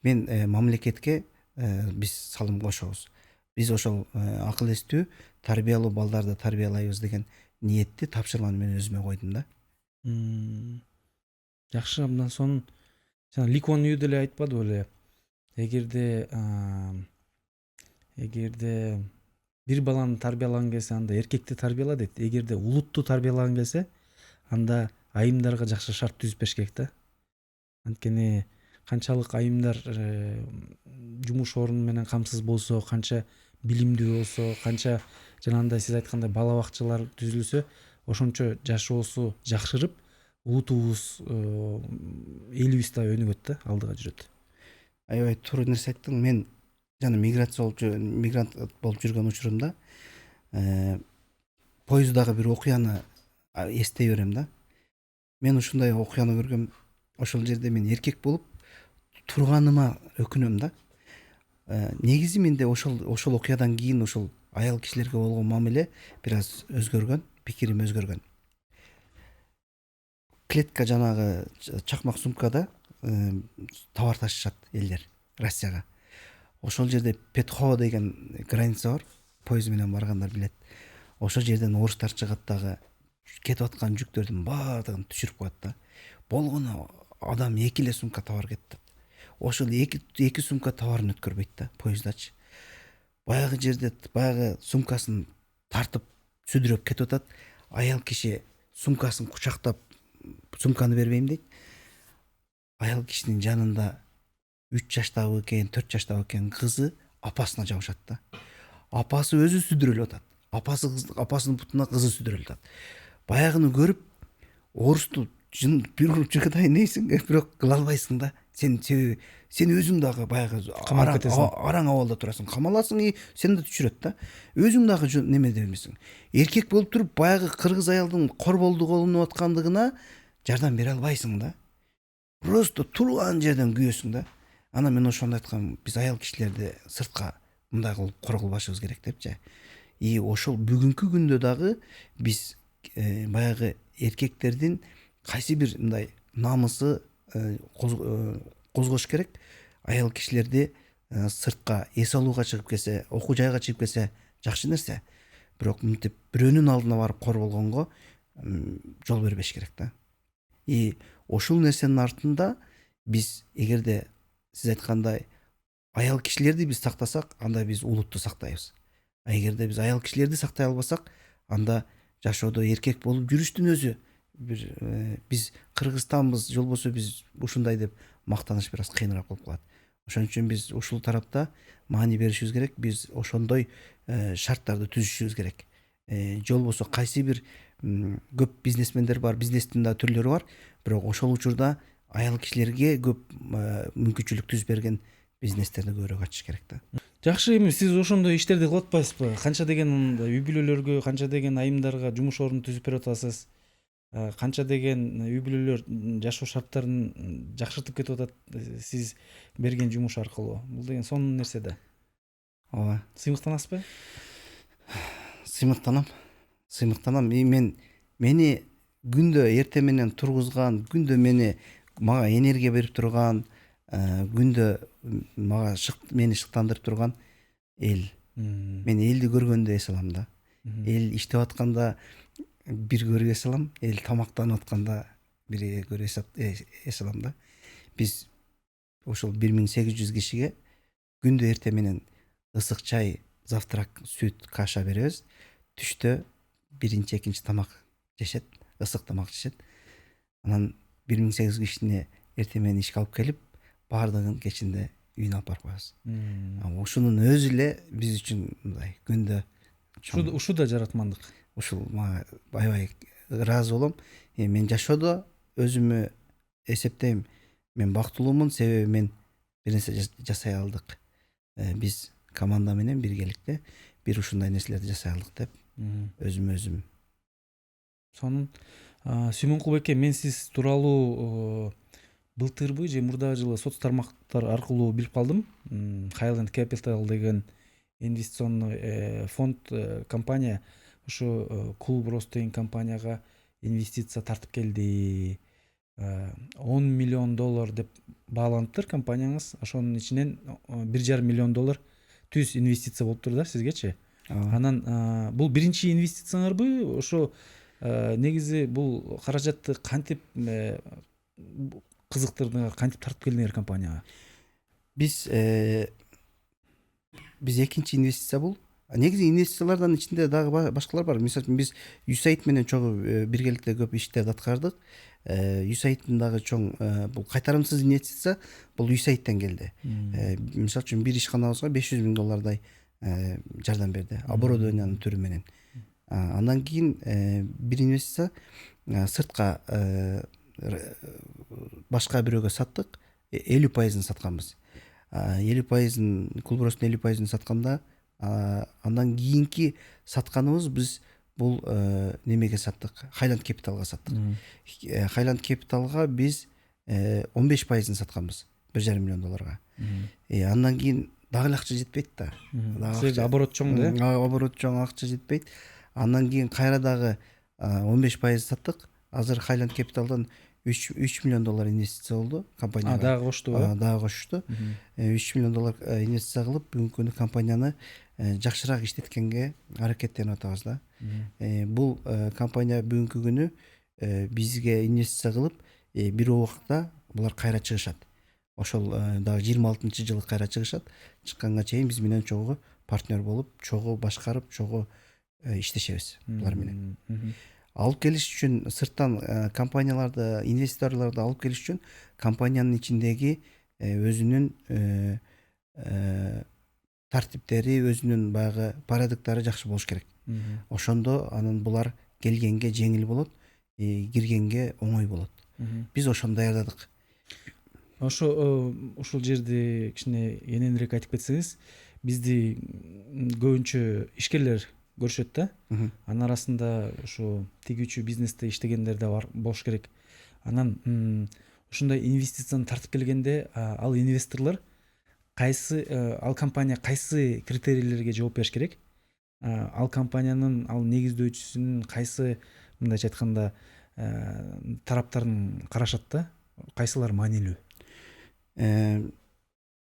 мен мамлекетке биз салым кошобуз. Биз ошол акыл эстүү, тарбиялуу балдарды тарбиялайбыз деген ниетти, тапшырманы мен өзүмө койдум да. Жакшы, абдан сонун. Жана Ликон үй деле айтпады беле? Эгерде бир баланы тарбиялаган келсе, анда эркекти тарбияла дейт. Эгерде улутту тарбиялаган келсе, анда айымдарга жакшы шарт түзүп бериш керек да. Анткени канчалык айымдар жумуш орну менен камсыз болсо, канча билимдүү болсо, канча жанагындай сиз айткандай бала бакчалар түзүлсө, ошончо жашоосу жакшырып, улутубуз, элибиз да өнүгөт да, алдыга жүрөт. Аябай туура нерсе айттың. Мен жана мигрант болуп жүргөн учурумда поездагы бир окуяны эстей берем да. Мен ушундай окуяны көргөм. Ошол жерде мен эркек болуп турганыма өкүнөм да. Негизи менде ошол окуядан кийин ошол аял кишилерге болгон мамиле бир аз өзгөргөн, пикирим өзгөргөн. Клетка жанагы чакмак сумкада товар ташышат элдер Россияга. Ошол жерде Петхо деген граница бар. Поезд менен баргандар билет. Ошол жерден орустар чыгат дагы кетип аткан жүктөрдүн баардыгын түшүрүп коет да. Болгону адам 2 эле сумка товар кетти. Ошол 2 сумка товарын өткөрбөйт да поездачы. Баягы жерде баягы сумкасын тартып сүдүрөп кетип атат. Аял киши сумкасын кучактап сумканы бербейм дейт. Аял кишинин жанында 3 жаштагы экен, 4 жаштагы экен кызы апасына жабышат да. Апасы өзү сүдүрөлүп атат. Апасынын бутуна кызы сүдүрөлүп атат. Баягыны көрүп, орусту бир уруп жыгытайын дейсиң, бирок кыла албайсың да. Сен өзүң дагы баягы араң абалда турасың, камаласың, сени да түшүрөт да. Өзүң дагы неме демесиң. Эркек болуп туруп, баягы кыргыз аялдын корболду колунуп аткандыгына жардам бере албайсың да. Просто турган жерден күйөсүң да. Ана мен ошондо айткам, биз аял кишилерди сыртка мындай кылып корголбашыбыз керек депчи. Ошол бүгүнкү күндө дагы биз баягы эркектердин кайсы бир мындай намысы козгош керек. Аял кишилерди сыртка эс алууга чыгып келсе, окуу жайга чыгып келсе жакшы нерсе. Бирок мынтип бирөөнүн алдына барып корголгонго жол бербеш керек да. Ошол нерсенин артында биз эгерде сиз айткандай аял кишилерди биз сактасак, анда биз улутту сактайбыз. Эгерде биз аял кишилерди сактай албасак, анда жашоодо эркек болуп жүрүштүн өзү биз Кыргызстанбыз, жол болсо биз ушундай деп мактаныш бир аз кыйыныраак болуп калат. Ошон үчүн биз ушул тарапта маани беришибиз керек. Биз ошондой шарттарды түзүшүбүз керек. Жол болсо кайсы бир көп бизнесмендер бар, бизнестин да түрлөрү бар, бирок ошол учурда аял кишилерге көп мүмкүнчүлүк түзүп берген бизнестерди көбүрөөк ачыш керек да. Жакшы, эми сиз ошондой иштерди кылып атпайсызбы? Канча деген үй бүлөлөргө, канча деген айымдарга жумуш орун түзүп берип атасыз. канча деген үй бүлөлөр жашоо шарттарын жакшыртып кетип атат сиз берген жумуш аркылуу. Бул деген сонун нерсе да. ооба, Сыймыктанасызбы? сыймыктанам. Мени күндө эртең менен тургузган, күндө мага энергия берип турган, күндө мени шыктандырып турган эл. Мен элди көргөндө эс алам да. Эл иштеп атканда бир көрүп эс алам, эл тамактанып атканда бир көрүп эс алам да. Биз ошол 1800 кишиге күндө эртең менен ысык чай, завтрак, сүт, каша беребиз. Түштө биринчи, экинчи тамак жешет, ысык тамак жешет. Анан 1800 кишини эртең менен ишке алып келип, баардыгын кечинде үйүнө алып барып коебуз. Ушунун өзү эле биз үчүн мындай күндө Ушу да жаратмандык. ушул мага аябай ыраазы болом. Мен жашоодо өзүмө эсептейм, мен бактылуумун, себеби мен бир нерсе жасай алдык. Биз команда менен биргеликте бир ушундай нерселерди жасай алдык деп өзүм Сонун. Сүймөнкул байке, мен сиз тууралуу былтырбы же мурдагы жылы соц тармактар аркылуу билип калдым. Highland Capital деген инвестиционный фонд компания ошо Клуб Рост деген компанияга инвестиция тартып келди. $10 миллион деп бааланыптыр компанияңыз. Ошонун ичинен $1,5 миллион түз инвестиция болуптур да сизгечи. Анан бул биринчи инвестицияңарбы? Ошо негизи бул каражатты кантип кызыктырдыңар, кантип тартып келдиңер компанияга? Биз экинчи инвестиция бул. Негизи инвестициялардан ичинде дагы башкалар бар. Мисалы үчүн биз USAID менен чогуу биргеликте көп иштерди аткардык. USAIDтин дагы чоң бул кайтарымсыз инвестиция бул USAIDтен келди. Мисалы үчүн бир ишканабызга $500,000 жардам берди, оборудованиянын түрү менен. Андан кийин бир инвестиция сыртка башка бирөөгө саттык, 50% сатканбыз. 50%, Клубростун 50% сатканда, андан кийинки сатканыбыз биз бул немеге саттык, Highland Capitalга саттык. Highland Capitalга биз 15% сатканбыз, $1,5 миллион. Андан кийин дагы эле акча жетпейт да. Себеби оборот чоң да? Оборот чоң, акча жетпейт. Андан кийин кайра дагы 15% саттык. Азыр Highland Capital'дан $3 миллион инвестиция болду компанияга. Дагы кошту. Дагы кошту. $3 миллион инвестиция кылып, бүгүнкү күнү компанияны жакшыраак иштеткенге аракеттенип атабыз да. Бул компания бүгүнкү күнү бизге инвестиция кылып, бир убакта булар кайра чыгышат. Ошол дагы 26-жылы кайра чыгышат. Чыкканга чейин биз менен чогуу партнер болуп, чогуу башкарып, чогуу иштешебиз булар менен. Алып келиш үчүн сырттан компанияларды, инвесторлорду алып келиш үчүн компаниянын ичиндеги өзүнүн тартиптери, өзүнүн баягы порядоктору жакшы болуш керек. Ошондо анан булар келгенге жеңил болот, киргенге оңой болот. Биз ошону даярдадык. Ошол жерди кичине эненирээк айтып кетсеңиз, бизди көбүнчө ишкерлер көрүшөт да. Анын арасында ошо тигүүчү бизнесте иштегендер да бар болуш керек. Анан ушундай инвестицияны тартып келгенде ал инвесторлор ал компания кайсы критерийлерге жооп бериш керек? Ал компаниянын ал негиздөөчүсүнүн кайсы, мындайча айтканда, тараптарын карашат да? Кайсылар маанилүү?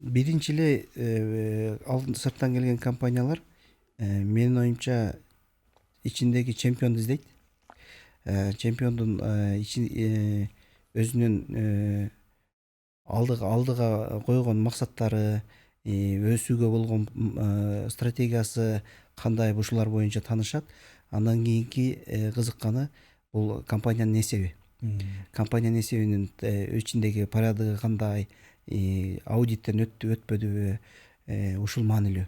Биринчи эле ал сырттан келген компаниялар менин оюмча ичиндеги чемпионду издейт. Чемпиондун өзүнүн алдыга койгон максаттары, өсүүгө болгон стратегиясы кандай, ушулар боюнча таанышат. Андан кийинки кызыкканы бул компаниянын эсеби. Компаниянын эсебинин ичиндеги порядогу кандай, аудиттен өтпөдүбү, ушул маанилүү.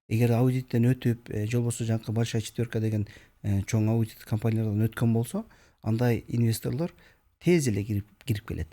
Эгер аудиттен өтүп, же болбосо жанакы большая четверка деген чоң аудит компаниялардан өткөн болсо, андай инвесторлор тез эле кирип келет.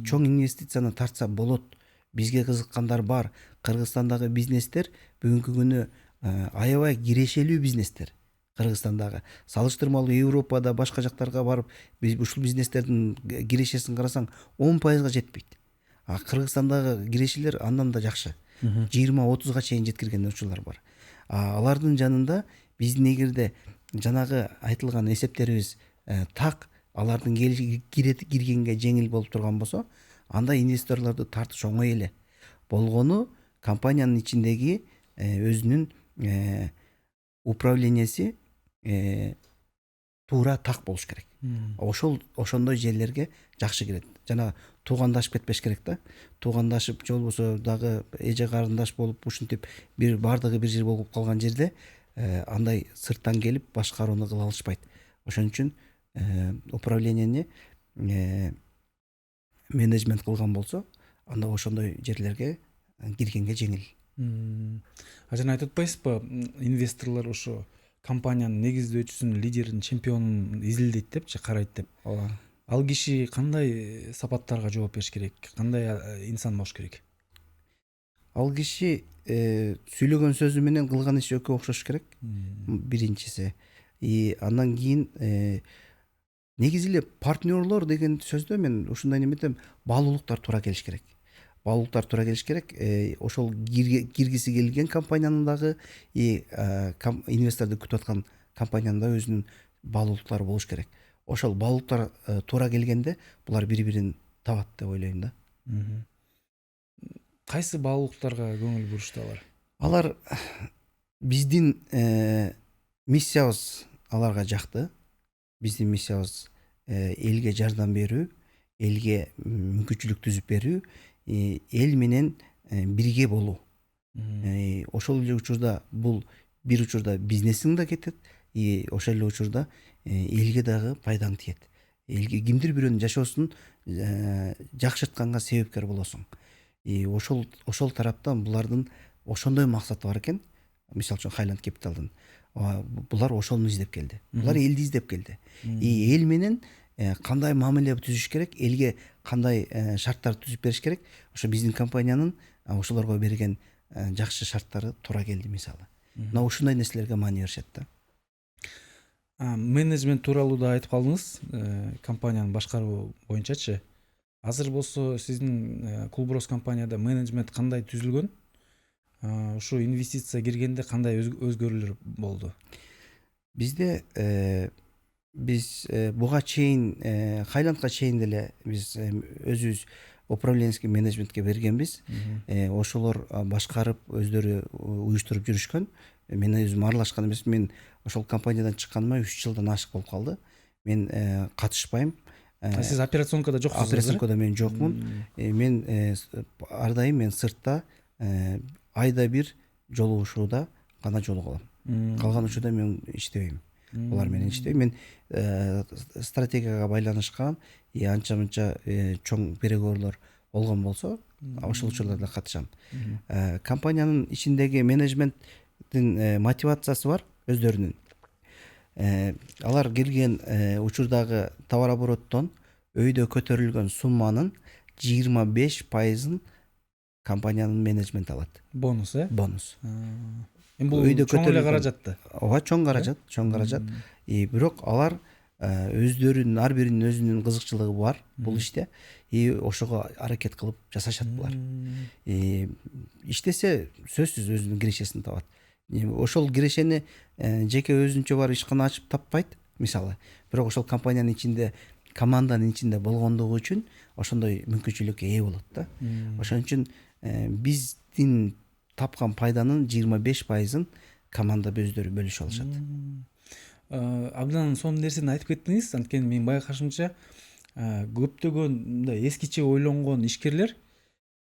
Чоң инвестицияны тартса болот. Бизге кызыккандар бар. Кыргызстандагы бизнестер бүгүнкү күнү аябай кирешелүү бизнестер. Кыргызстандагы. Салыштырмалуу Европада башка жактарга барып, биз ушул бизнестердин кирешесин карасаң 10%га жетпейт. А Кыргызстандагы кирешелер андан да жакшы. 20-30га чейин жеткирген учурлар бар. Алардын жанында биздин эгерде жанагы айтылган эсептерибиз так, алардын киргенге жеңил болуп турган болсо, анда инвесторлорду тартыш оңой эле. Болгону компаниянын ичиндеги өзүнүн управленияси туура так болуш керек. Ошондой жерлерге жакшы кирет. Жана туугандашып кетпеш керек да. Туугандашып же болбосо дагы эже карындаш болуп ушинтип бир бардыгы бир жер болуп калган жерде андай сырттан келип башкарууну кыла алышпайт. Ошон үчүн управленияны менеджмент кылган болсо, анда ошондой жерлерге киргенге жеңил. Жана айтып атпайсызбы, инвесторлор ошо компаниянын негиздөөчүсүн, лидерин, чемпионун изилдейт депчи, карайт деп. Ал киши кандай сапаттарга жооп бериш керек? Кандай инсан болуш керек? Ал киши сүйлөгөн сөзү менен кылган иши экөө окшош керек. Биринчиси. Андан кийин негизи эле партнерлор деген сөздө мен ушундай неметем, баалуулуктар туура келиш керек. Баалуулуктар туура келиш керек. Ошол киргиси келген компаниянын дагы инвесторду күтүп аткан компаниянын да өзүнүн баалуулуктары болуш керек. Ошол баалуулуктар туура келгенде булар бири-бирин табат деп ойлойм да. Кайсы баалуулуктарга көңүл бурушты алар? Алар биздин миссиябыз аларга жакты. Биздин миссиябыз элге жардам берүү, элге мүмкүнчүлүк түзүп берүү, эл менен бирге болуу. Ошол эле учурда бул бир учурда бизнесиң да кетет, ошол эле учурда элге дагы пайдаң тиет. Элге кимдир бирөөнүн жашоосун жакшыртканга себепкер болосуң. Ошол тараптан булардын ошондой максаты бар экен. Мисалы үчүн Highland Capital'дын булар ошону издеп келди. Булар элди издеп келди. Эл менен кандай мамиле түзүш керек, элге кандай шарттар түзүп бериш керек. Ошо биздин компаниянын ошолорго берген жакшы шарттары туура келди мисалы. Мына ушундай нерселерге маани беришет да. Менеджмент тууралуу да айтып калдыңыз, компаниянын башкаруу боюнчачы. Азыр болсо сиздин Кулброс компанияда менеджмент кандай түзүлгөн? Ушу инвестиция киргенде кандай өзгөрүүлөр болду? Бизде биз буга чейин Highlandга чейин деле биз өзүбүз управленческий менеджментке бергенбиз. Ошолор башкарып өздөрү уюштуруп жүрүшкөн. Мен өзүм аралашкан эмес. Мен ошол компаниядан чыкканыма 3 жылдан ашык болуп калды. Мен катышпайм. Сиз операционкада жоксуз? Операционкада мен жокмун. Мен ар дайым мен сыртта айда бир жолугушууда гана жолугулам. Калган учурда мен иштебейм. Булар менен иштейм. Мен стратегияга байланышкан анча-мынча чоң переговорлор болгон болсо, ошол учурларда катышам. Компаниянын ичиндеги менеджменттин мотивациясы бар өздөрүнүн. Алар келген учурдагы товар обороттон өйдө көтөрүлгөн сумманын 25%-ын компаниянын менеджмент алат. Бонус, Бонус. Бул чоң эле каражатты. Ооба, чоң каражат. Бирок алар өздөрүнүн ар биринин өзүнүн кызыкчылыгы бар бул иште. Ошого аракет кылып жасашат булар. Иштесе сөзсүз өзүнүн кирешесин табат. Ошол кирешени жеке өзүнчө бар ишкана ачып таппайт мисалы. Бирок ошол компаниянын ичинде, команданын ичинде болгондугу үчүн ошондой мүмкүнчүлүккө ээ болот да. Ошон үчүн биздин тапкан пайданын 25%-ын команда өздөрү бөлүшүп алышат. Абдан сонун нерсени айтып кеттиңиз. Анткени менин байкашымча көптөгөн мындай эскиче ойлонгон ишкерлер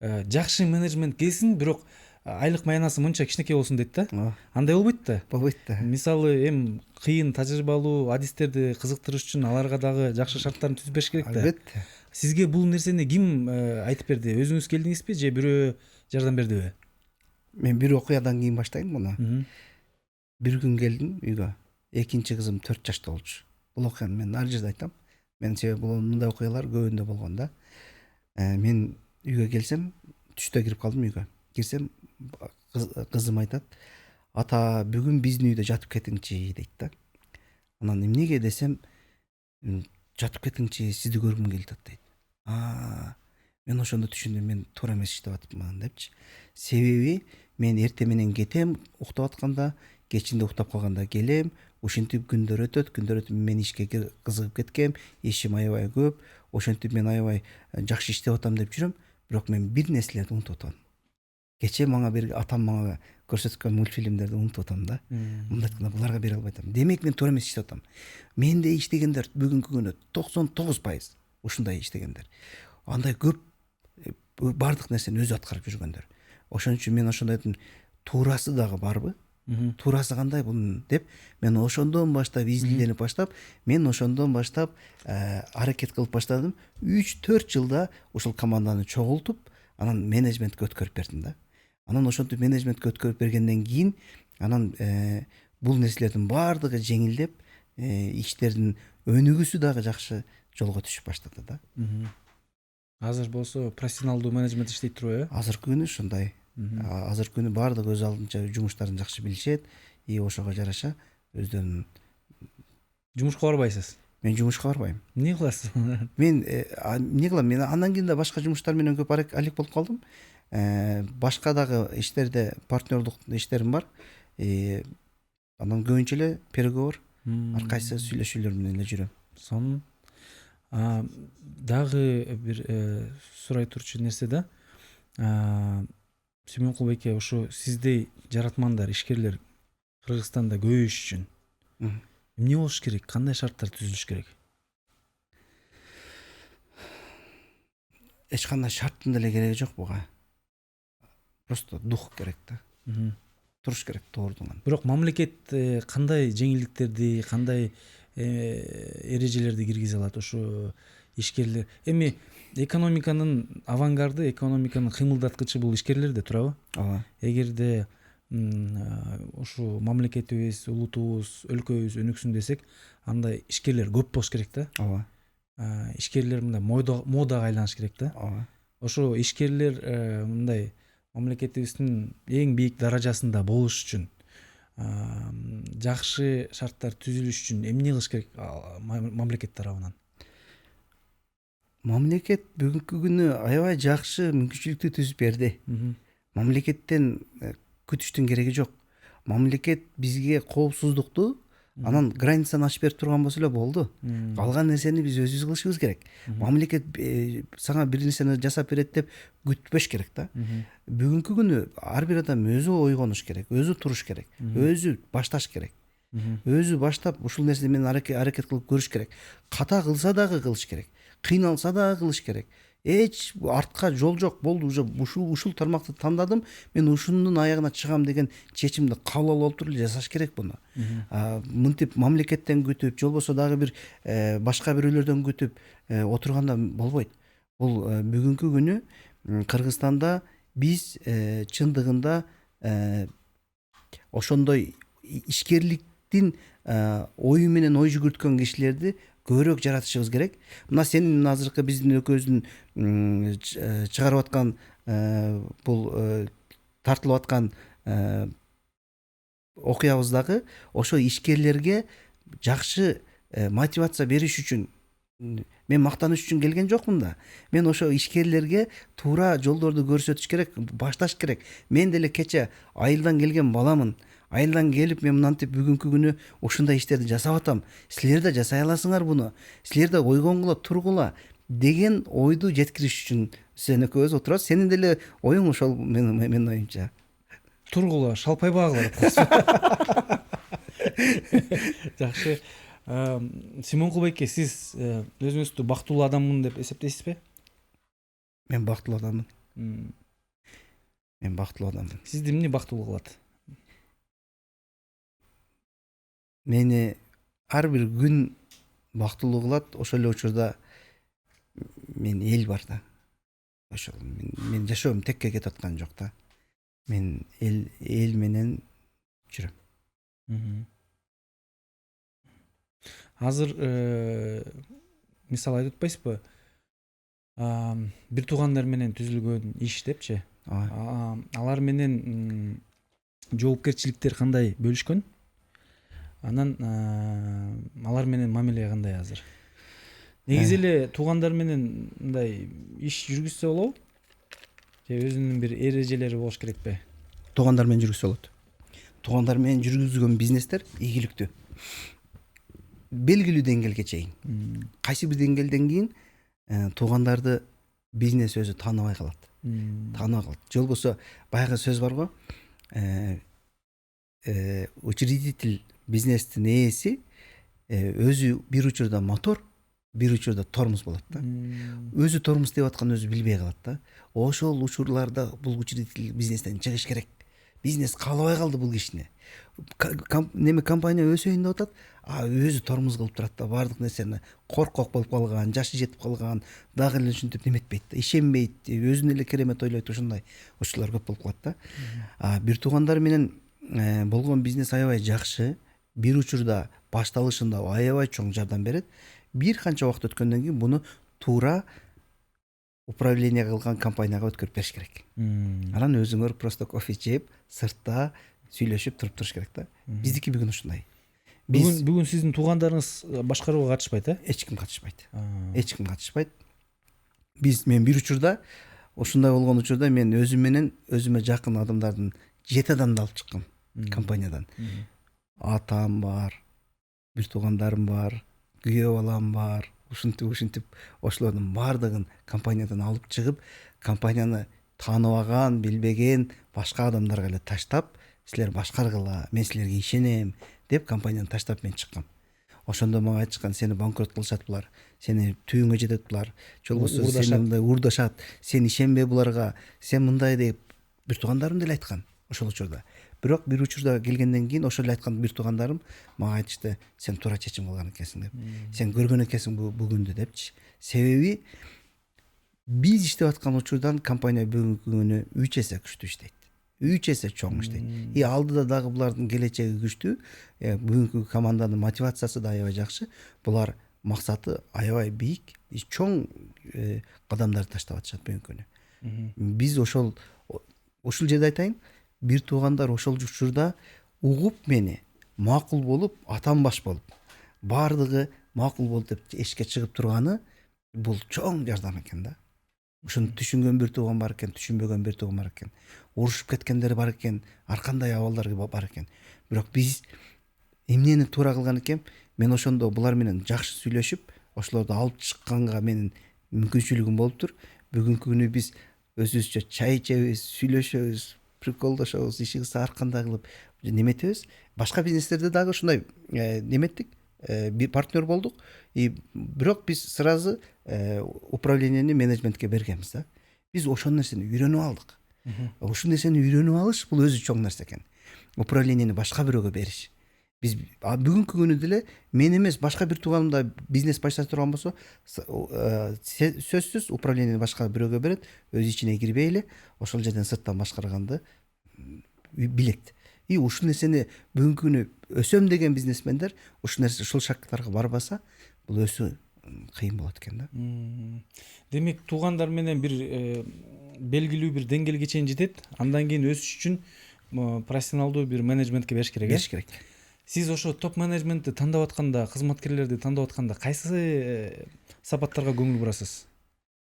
жакшы менеджмент келсин, бирок айлык маянасы мынча кичинекей болсун дейт да. Андай болбойт да. Болбойт да. Мисалы кыйын тажрыйбалуу адистерди кызыктырыш үчүн аларга дагы жакшы шарттарын түзүп бериш керек да. Албетте. Сизге бул нерсени ким айтып берди? Өзүңүз келдиңизби же бирөө жардам бердиби? Мен бир окуядан кийин баштайм муну. Бир күн келдим үйгө. Экинчи кызым 4 жашта болчу. Бул окуяны мен ар жерде айтам. Мен себеби бул мындай окуялар көбүндө болгон да. Мен үйгө келсем, түштө кирип калдым үйгө. Кирсем, кызым айтат: "Ата, бүгүн биздин үйдө жатып кетиңчи" дейт да. Анан эмнеге десем, жатып кетиңчи, сизди көргүм келип атат дейт. Мен ошондо түшүндүм, мен туура эмес иштеп атыпмын депчи. Себеби мен эртең менен кетем, уктап атканда, кечинде уктап калганда келем, ошентип күндөр өтөт, мен ишке кызыгып кеткем, ишим аябай көп, ошентип мен аябай жакшы иштеп атам деп жүрөм, бирок мен бир нерселерди унутуп атам. Кечээ мага бир атам мага көрсөткөн мультфильмдерди унутуп атам да. Мындай айтканда буларга бере албай атам. Демек мен туура эмес иштеп атам. Менде иштегендер бүгүнкү күнү 99% ушундай иштегендер. Андай көп бардык нерсени өзү аткарып жүргөндөр. Ошон үчүн мен ошондой айттым, туурасы дагы барбы? Туурасы кандай бунун деп, мен ошондон баштап изилденип баштап, мен ошондон баштап аракет кылып баштадым. 3-4 жылда ушул команданы чогултуп, анан менеджментке өткөрүп бердим да. Анан ошентип менеджментке өткөрүп бергенден кийин, анан бул нерселердин баардыгы жеңилдеп, иштердин өнүгүүсү дагы жакшы жолго түшүп баштады да. Азыр болсо профессионалдуу менеджмент иштейт турбайбы? Азыркы күнү ушундай. Азыркы күнү баардыгы өз алдынча жумуштарын жакшы билишет, и ошого жараша өздөрүнүн. Жумушка барбайсыз? Мен жумушка барбайм. Эмне кыласыз? Мен эмне кылам? Мен андан кийин да башка жумуштар менен көп алек болуп калдым. Башка дагы иштерде партнерлук иштерим бар. Анан көбүнчө эле переговор, ар кайсы сүйлөшүүлөр менен эле жүрөм. Сонун. Дагы бир сурай турчу нерсе да. Сүймөнкул байке, ошо сиздей жаратмандар, ишкерлер Кыргызстанда көбөйүш үчүн эмне болуш керек? Кандай шарттар түзүлүш керек? Эч кандай шарттын деле кереги жок буга. Просто дух керек да. Туруш керек тоордуган. Бирок мамлекет кандай жеңилдиктерди, кандай эрежелерди киргизе алат ошо ишкерлер? Эми экономиканын авангарды, экономиканын кыймылдаткычы бул ишкерлер да турабы? Ооба. Эгерде ушу мамлекетибиз, улутубуз, өлкөбүз өнүксүн десек, анда ишкерлер көп болуш керек да. Ооба. Ишкерлер мындай модага айланыш керек да. Ооба. Ошо ишкерлер мындай мамлекетибиздин эң бийик даражасында болуш үчүн, жакшы шарттар түзүлүш үчүн эмне кылыш керек мамлекет тарабынан? Мамлекет бүгүнкү күнү аябай жакшы мүмкүнчүлүктү түзүп берди. Мамлекеттен күтүштүн кереги жок. Мамлекет бизге коопсуздукту анан границаны ачып берип турган болсо эле болду. Калган нерсени биз өзүбүз кылышыбыз керек. Мамлекет сага бир нерсени жасап берет деп күтпөш керек да. Бүгүнкү күнү ар бир адам өзү ойгонуш керек, өзү туруш керек, өзү башташ керек. Өзү баштап ушул нерсени мен аракет кылып көрүш керек. Ката кылса дагы кылыш керек. Кыйналса дагы кылыш керек. Эч артка жол жок. Болду, уже ушул тармакты тандадым, мен ушунун аягына чыгам деген чечимди кабыл алып туруп жасаш керек буну. Мынтип мамлекеттен күтүп, же болбосо дагы бир башка бирөөлөрдөн күтүп отурганда болбойт. Бул бүгүнкү күнү Кыргызстанда биз чындыгында ошондой ишкерликтин ою менен ой жүгүрткөн кишилерди көбүрөөк жаратышыбыз керек. Мына сенин азыркы биздин экөөбүздүн чыгарып аткан бул тартылып аткан окуябыздагы ошо ишкерлерге жакшы мотивация бериш үчүн мен мактаныш үчүн келген жокмун да. Мен ошо ишкерлерге туура жолдорду көрсөтүш керек, башташ керек. Мен деле кече айылдан келген баламын. Айылдан келип мен мынтип бүгүнкү күнү ушундай иштерди жасап атам. Силер да жасай аласыңар буну. Силер да ойгонгула, тургула деген ойду жеткириш үчүн сен экөөбүз отурабыз. Сенин деле оюң ошол менин оюмча. Тургула, шалпай багыла. Жакшы. Сүймөнкул байке, сиз өзүңүздү бактылуу адаммын деп эсептейсизби? Мен бактылуу адаммын. Сизди эмне бактылуу кылат? Мени ар бир күн бактылуу кылат. Ошол эле учурда мен эл бар да. Ошол мен жашоом текке кетип аткан жок да. Мен эл менен жүрөм. Азыр мисал айтып атпайсызбы? Бир туугандар менен түзүлгөн иш депчи. Алар менен жоопкерчиликтер кандай бөлүшкөн? Анан алар менен мамиле кандай азыр? Негизи эле туугандар менен мындай иш жүргүзсө болобу? Же өзүнүн бир эрежелери болуш керекпи? Туугандар менен жүргүзсө болот. Туугандар менен жүргүзүлгөн бизнестер ийгиликтүү. Белгилүү деңгээлге чейин. Кайсы бир деңгээлден кийин туугандарды бизнес өзү тааныбай калат. Тааныбай калат. Же болбосо баягы сөз бар го. Учредитель бизнестин ээси өзү бир учурда мотор, бир учурда тормоз болот да. Өзү тормоз деп аткан өзү билбей калат да. Ошол учурларда бул учредитель бизнестен чыгыш керек. Бизнес каалабай калды бул кишини. Компания өсөйүн деп атат, өзү тормоз кылып турат да, баардык нерсени коркок болуп калган, жашы жетип калган, дагы эле ушинтип неметпейт да, ишенбейт, өзүн эле керемет ойлойт, ушундай учурлар көп болуп калат да. Бир туугандар менен болгон бизнес аябай жакшы, бир учурда башталышында аябай чоң жардам берет. Бир канча убакыт өткөндөн кийин буну туура управление кылган компанияга өткөрүп бериш керек. Анан өзүңөр просто кофе жеп, сыртта сүйлөшүп туруп туруш керек да. Биздики бүгүн ушундай. Бүгүн сиздин туугандарыңыз башкарууга катышпайт, Эч ким катышпайт. Эч ким катышпайт. Мен бир учурда ушундай болгон учурда мен өзүм менен өзүмө жакын адамдардын 7 адамды алып чыккам компаниядан. Атам бар, бир туугандарым бар, күйөө балам бар. Ушинтип ошолордун баардыгын компаниядан алып чыгып, компанияны тааныбаган, билбеген башка адамдарга эле таштап, силер башкаргыла, мен силерге ишенем деп компанияны таштап мен чыккам. Ошондо мага айтышкан, сени банкрот кылышат булар, сени түбүңө жетет булар, же болбосо сени мындай урдашат, сен ишенбе буларга, сен мындай деп бир туугандарым деле айткан ошол учурда. Бирок бир учурда келгенден кийин ошол эле айткан бир туугандарым мага айтышты, сен туура чечим кылган экенсиң деп. Сен көргөн экенсиң бүгүндү депчи. Себеби биз иштеп аткан учурдан компания бүгүнкү күнү 3 эсе күчтүү иштейт. 3 эсе чоң иштейт. Алдыда дагы булардын келечеги күчтүү. Бүгүнкү команданын мотивациясы да аябай жакшы. Булар максаты аябай бийик, чоң кадамдарды таштап атышат бүгүнкү күнү. Биз ушул жерде айтайын, бир туугандар ошол учурда угуп мени, макул болуп, атам баш болуп, баардыгы макул болуп деп эшикке чыгып турганы бул чоң жардам экен да. Ушуну түшүнгөн бир тууган бар экен, түшүнбөгөн бир тууган бар экен. Урушуп кеткендер бар экен, ар кандай абалдар бар экен. Бирок биз эмнени туура кылган экен, мен ошондо булар менен жакшы сүйлөшүп, ошолорду алып чыкканга менин мүмкүнчүлүгүм болуптур. Бүгүнкү күнү биз өзүбүзчө чай ичебиз, сүйлөшөбүз, приколдошобуз, ишибизди ар кандай кылып неметебиз. Башка бизнестерде дагы ушундай неметтик, партнер болдук. Бирок биз сразу управлениени менеджментке бергенбиз да. Биз ошол нерсени үйрөнүп алдык. Ушул нерсени үйрөнүп алыш бул өзү чоң нерсе экен. Управлениени башка бирөөгө бериш. Биз бүгүнкү күнү деле мен эмес, башка бир тууганым да бизнес баштап турган болсо, сөзсүз управлениени башка бирөөгө берет, өз ичине кирбей эле ошол жерден сырттан башкарганды билет. Ушул нерсени бүгүнкү күнү өсөм деген бизнесмендер ушул шарттарга барбаса, бул өсүү кыйын болот экен да. Демек, туугандар менен бир белгилүү бир деңгээлге чейин жетет, андан кийин өсүш үчүн профессионалдуу бир менеджментке бериш керек. Бериш керек. Сиз ошо топ менеджментти тандап атканда, кызматкерлерди тандап атканда кайсы сапаттарга көңүл бурасыз?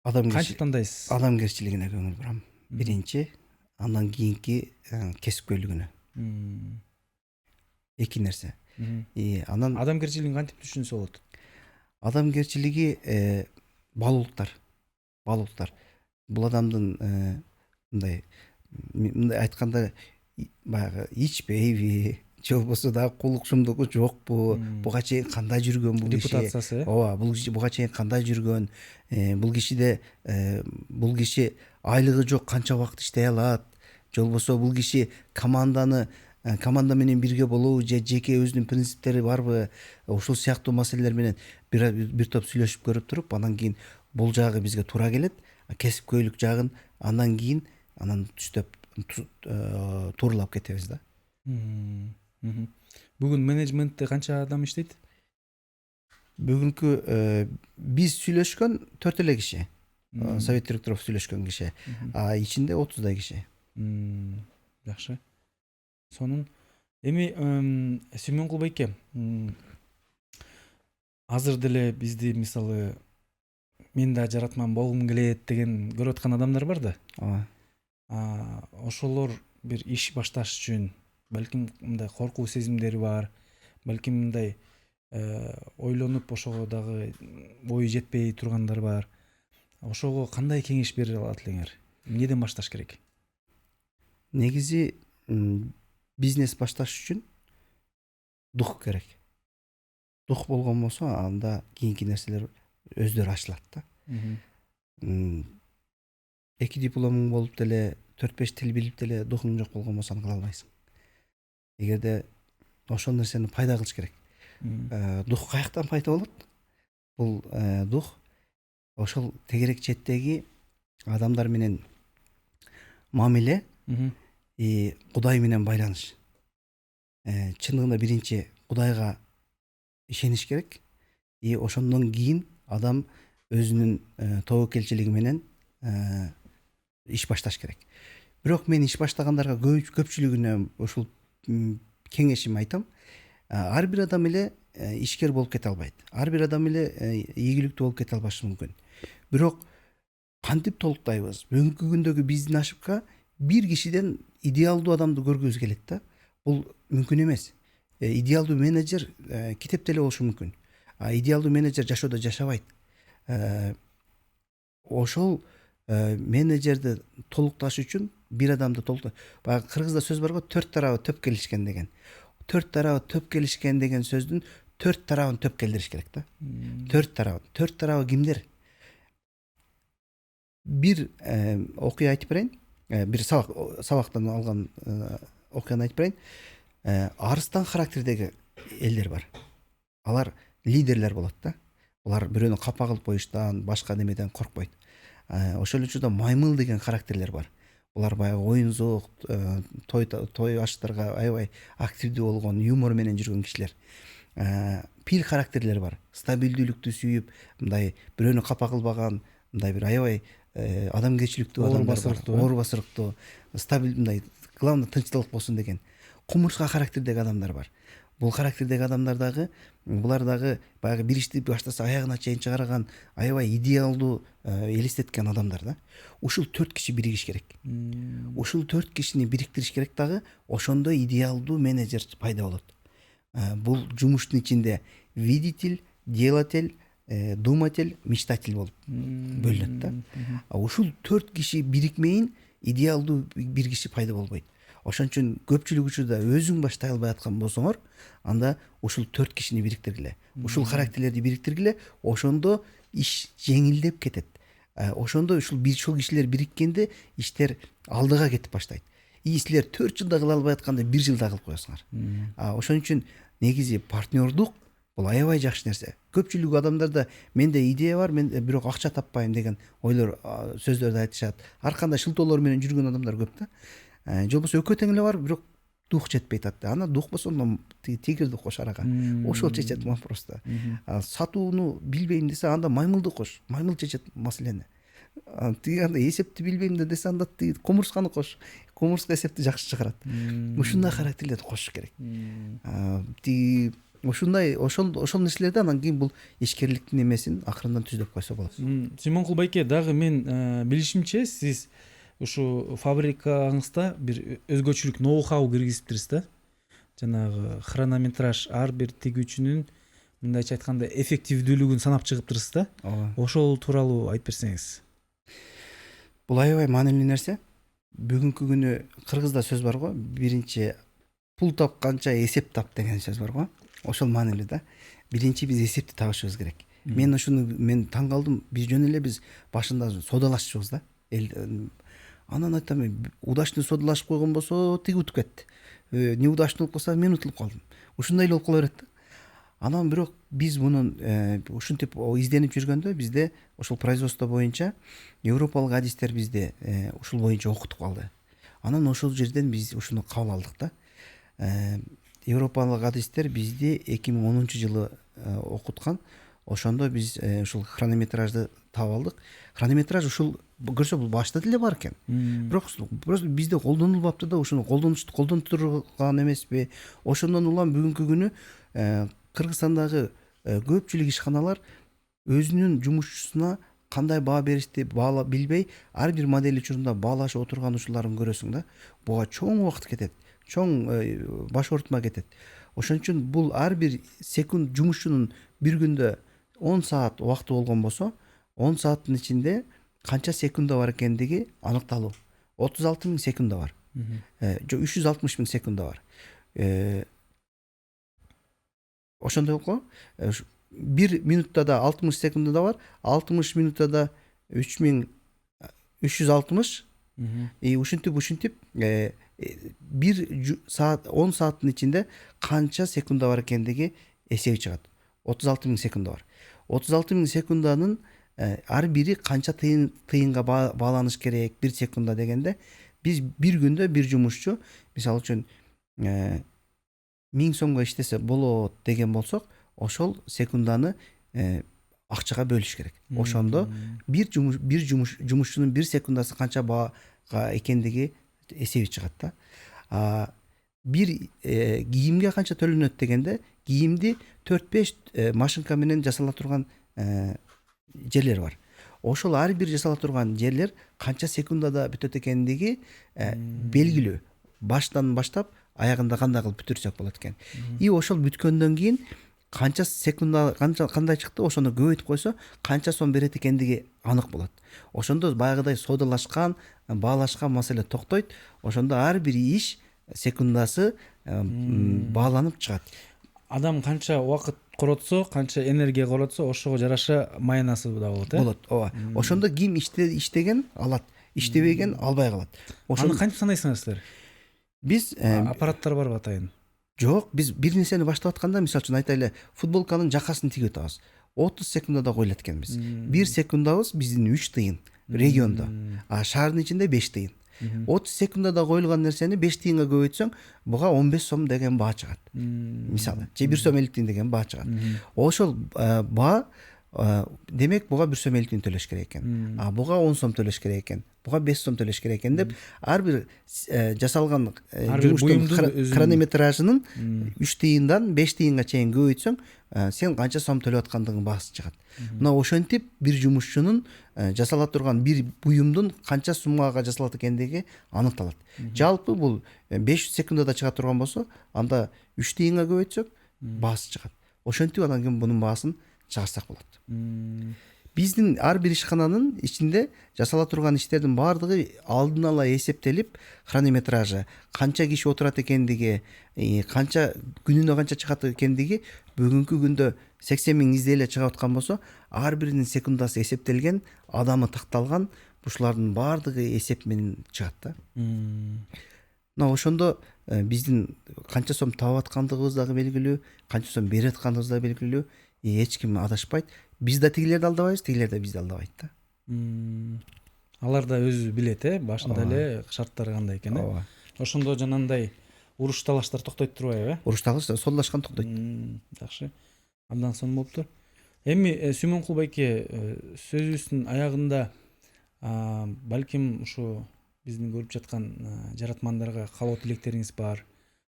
Кантип тандайсыз? Адамгерчилигине көңүл бурам. Биринчи, андан кийинки кесипкөйлүгүнө. Эки нерсе. Анан адамгерчилигин кантип түшүнсө болот? Адамгерчилиги баалуулуктар. Бул адамдын мындай айтканда баягы ичпейби, же болбосо дагы кулукчумдугу жокпу, буга чейин кандай жүргөн бул киши? Репутациясы. Ооба, буга чейин кандай жүргөн? Бул киши айлыгы жок канча убакыт иштей алат? Же болбосо бул киши команда менен бирге болобу, же жеке өзүнүн принциптери барбы? Ушул сыяктуу маселелер менен бир топ сүйлөшүп көрүп туруп, андан кийин бул жагы бизге туура келет. Кесипкөйлүк жагын андан кийин түштөп тууралап кетебиз да. Бүгүн менеджментте канча адам иштейт? Бүгүнкү биз сүйлөшкөн 4 эле киши. Совет директоров сүйлөшкөн киши. Ичинде 30 киши. Жакшы. Сонун Эми Сүймөнкул байке, азыр деле бизди мисалы мен да жаратман болгум келет деген көрүп аткан адамдар бар да. Ошолор бир иш башташ үчүн балким мындай коркуу сезимдери бар, балким мындай ойлонуп ошого дагы бою жетпей тургандар бар. Ошого кандай кеңеш бере алат элеңер? Эмнеден башташ керек? Негизи бизнес башташ үчүн дух керек. Дух болгон болсо анда кийинки нерселер өздөрү ачылат да. 2 дипломуң болуп деле 4-5 тил билип деле духуң жок болгон болсо аны кыла албайсың. Эгерде ошол нерсени пайда кылыш керек. Дух каяктан пайда болот? Бул дух ошол тегерек четтеги адамдар менен мамиле, Кудай менен байланыш. Чындыгында биринчи Кудайга ишениш керек. Ошондон кийин адам өзүнүн тобокелчилиги менен иш башташ керек. Бирок мен иш баштагандарга көпчүлүгүнө ушул кеңешим айтам. Ар бир адам эле ишкер болуп кете албайт. Ар бир адам эле ийгиликтүү болуп кете албашы мүмкүн. Бирок кантип толуктайбыз? Бүгүнкү күндөгү биздин ошибка бир кишиден идеалдуу адамды көргүбүз келет да. Бул мүмкүн эмес. Идеалдуу менеджер китепте эле болушу мүмкүн. Идеалдуу менеджер жашоодо жашабайт. Ошол менеджерди толукташ үчүн бир адамды баягы кыргызда сөз барго, 4 тарабы төп келишкен деген. 4 тарабы төп келишкен деген сөздүн 4 тарабын төп келдириш керек да. 4 тарабы кимдер? Бир окуя айтып берейин. Бир сабактан алган окуяны айтып берейин. Арыстан характердеги элдер бар. Алар лидерлер болот да. Алар бирөөнү капа кылып коюштан, башка немеден коркпойт. Ошол учурда маймыл деген характерлер бар. Булар баягы оюнзук, той аштарга аябай активдүү болгон, юмор менен жүргөн кишилер. Пил характерлер бар. Стабилдүүлүктү сүйүп, мындай бирөөнү капа кылбаган, мындай бир аябай адамгерчиликтүү адамдар бар. Оор басырыктуу, стабилдүү, мындай главный тынчтылык болсун деген. Кумурска характердеги адамдар бар. Бул характердеги адамдар дагы, булар дагы баягы бир ишти баштаса аягына чейин чыгарган, аябай идеалдуу элестеткен адамдар да. Ушул 4 киши биригиш керек. Ушул 4 кишини бириктириш керек дагы, ошондо идеалдуу менеджер пайда болот. Бул жумуштун ичинде видитель, делатель, думатель, мечтатель болуп бөлүнөт да. Ушул 4 киши бирикмейин идеалдуу бир киши пайда болбойт. Ошон үчүн көпчүлүк учурда өзүң баштай албай аткан болсоңор, анда ушул 4 кишини бириктиргиле. Ушул характерлерди бириктиргиле, ошондо иш жеңилдеп кетет. Ошондо ушул кишилер бириккенде иштер алдыга кетип баштайт. Силер 4 жылда кыла албай атканды 1 жылда кылып коесуңар. Ошон үчүн негизи партнердук бул аябай жакшы нерсе. Көпчүлүк адамдарда менде идея бар, мен бирок акча таппайм деген ойлор, сөздөрдү айтышат. Ар кандай шылтоолор менен жүргөн адамдар көп да. Же болбосо экөө тең эле бар, бирок дух жетпейт атты. Ана дух болсо тигирди кош арага. Ошол чечет вопросту. Сатууну билбейм десе, анда маймылды кош. Маймыл чечет маселени. Анда эсепти билбейм десе, анда комурсканы кош. Комурска эсепти жакшы чыгарат. Ушундай характерлерди кошуш керек. Ушундай ошол нерселерди анан кийин бул ишкерликтин эмесин акырындан түздөп койсо болот. Сүймөнкул байке, дагы мен билишимче сиз ушу фабрикаңызда бир өзгөчөлүк ноу-хау киргизиптирсиз да. Жанагы хронометраж ар бир тигүүчүнүн мындайча айтканда эффективдүүлүгүн санап чыгыптырсыз да. Ошол тууралуу айтып берсеңиз. Бул аябай маанилүү нерсе. Бүгүнкү күнү кыргызда сөз бар го, биринчи пул тапканча эсеп тап деген сөз бар го. Ошол маанилүү да. Биринчи биз эсепти табышыбыз керек. Мен таң калдым. Биз жөн эле башында содалашчубуз да. Анан айтам, удачный содалашып койгон болсо тиги утуп кетти. Неудачный болуп калса мен утулуп калдым. Ушундай эле болуп кала берет да. Анан бирок биз мунун ушинтип изденип жүргөндө бизде ошол производство боюнча европалык адистер бизде ушул боюнча окутуп калды. Анан ошол жерден биз ушуну кабыл алдык да. Европалык адистер бизди 2010-жылы окуткан. ошондо биз ушул хронометражды таап алдык. Хронометраж ушул көрсө бул башта деле бар экен. Бирок просто бизде колдонулбаптыр да, ошону колдонуп турган эмеспи. Ошондон улам бүгүнкү күнү Кыргызстандагы көпчүлүк ишканалар өзүнүн жумушчусуна кандай баа беришти билбей, ар бир модель учурунда баалашып отурган ушуларын көрөсүң да. Буга чоң убакыт кетет, чоң баш оорутма кетет. Ошон үчүн бул ар бир секунд жумушчунун бир күндө 10 саат убакыты болгон болсо, 10 сааттын ичинде канча секунда бар экендиги аныкталуу. 36.000 секунда бар. 360.000 секунда бар. Ошондой го, 1 минутта да 60 секунда да бар, 60 минутта да 3360. Ушинтип 1 саат 10 сааттын ичинде канча секунда бар экендиги эсеби чыгат. 36.000 секунда бар. 36.000 секунданын ар бири канча тыйынга бааланыш керек 1 секунда дегенде, биз бир күндө бир жумушчу мисалы үчүн 1000 сомго иштесе болот деген болсок, ошол секунданы акчага бөлүш керек. Ошондо бир жумушчунун 1 секундасы канча баага экендиги эсеби чыгат да. Бир кийимге канча төлөнөт дегенде, кийимди 4-5 машинка менен жасала турган жерлер бар. Ошол ар бир жасала турган жерлер канча секундада бүтөт экендиги белгилүү. Баштан баштап аягында кандай кылып бүтүрсөк болот экен. Ошол бүткөндөн кийин канча секунда кандай чыкты, ошону көбөйтүп койсо канча сом берет экендиги анык болот. Ошондо баягыдай соодалашкан, баалашкан маселе токтойт. Ошондо ар бир иш секундасы бааланып чыгат. Адам канча убакыт коротсо, канча энергия коротсо, ошого жараша маянасы да болот, Болот, ооба. Ошондо ким иштеген алат, иштебеген албай калат. Аны кантип санайсыңар силер? Биз аппараттар барбы атайын? Жок, биз бир нерсени баштап атканда, мисалы үчүн айтайлы, футболканын жакасын тигип атабыз. 30 секундада коюлат экенбиз. 1 секундабыз биздин 3 тыйын региондо. Шаардын ичинде 5 тыйын. 30 секундада коюлган нерсени 5 тыйынга көбөйтсөң, буга 15 сом деген баа чыгат. Мисалы, же 1 сом 50 тыйын деген баа чыгат. Ошол баа демек буга 1 сом 50 тыйын төлөш керек экен. Буга 10 сом төлөш керек экен. Буга 5 сом төлөш керек экен деп ар бир жасалган жумуштун хронометражынын 3 тыйындан 5 тыйынга чейин көбөйтсөң, сен канча сом төлөп аткандыгың баасы чыгат. Мына ошентип бир жумушчунун жасала турган бир буюмдун канча суммага жасалат экендиги аныкталат. Жалпы бул 500 секундада чыга турган болсо, анда 3 тыйынга көбөйтсөк баасы чыгат. Ошентип анан кийин мунун баасын чыгарсак болот. Биздин ар бир ишкананын ичинде жасала турган иштердин баардыгы алдын ала эсептелип, хронометражы канча киши отурат экендиги, канча күнүнө канча чыгат экендиги бүгүнкү күндө 80.000 изделе чыгып аткан болсо, ар биринин секундасы эсептелген, адамы такталган, ушулардын баардыгы эсеп менен чыгат да. Мына ошондо биздин канча сом таап аткандыгыбыз дагы белгилүү, канча сом берип аткандыгыбыз да белгилүү. Эч ким адашпайт. Биз да тигилерди алдабайбыз, тигилер да бизди алдабайт да. Алар да өзү билет, башында эле шарттары кандай экен. Ошондо жанагындай уруш талаштар токтойт турбайбы? Уруш талаштар соолдашкан токтойт. Жакшы. Абдан сонун болуптур. Эми Сүймөнкул байке, сөзүбүздүн аягында балким ушу биздин көрүп жаткан жаратмандарга каалоо тилектериңиз бар,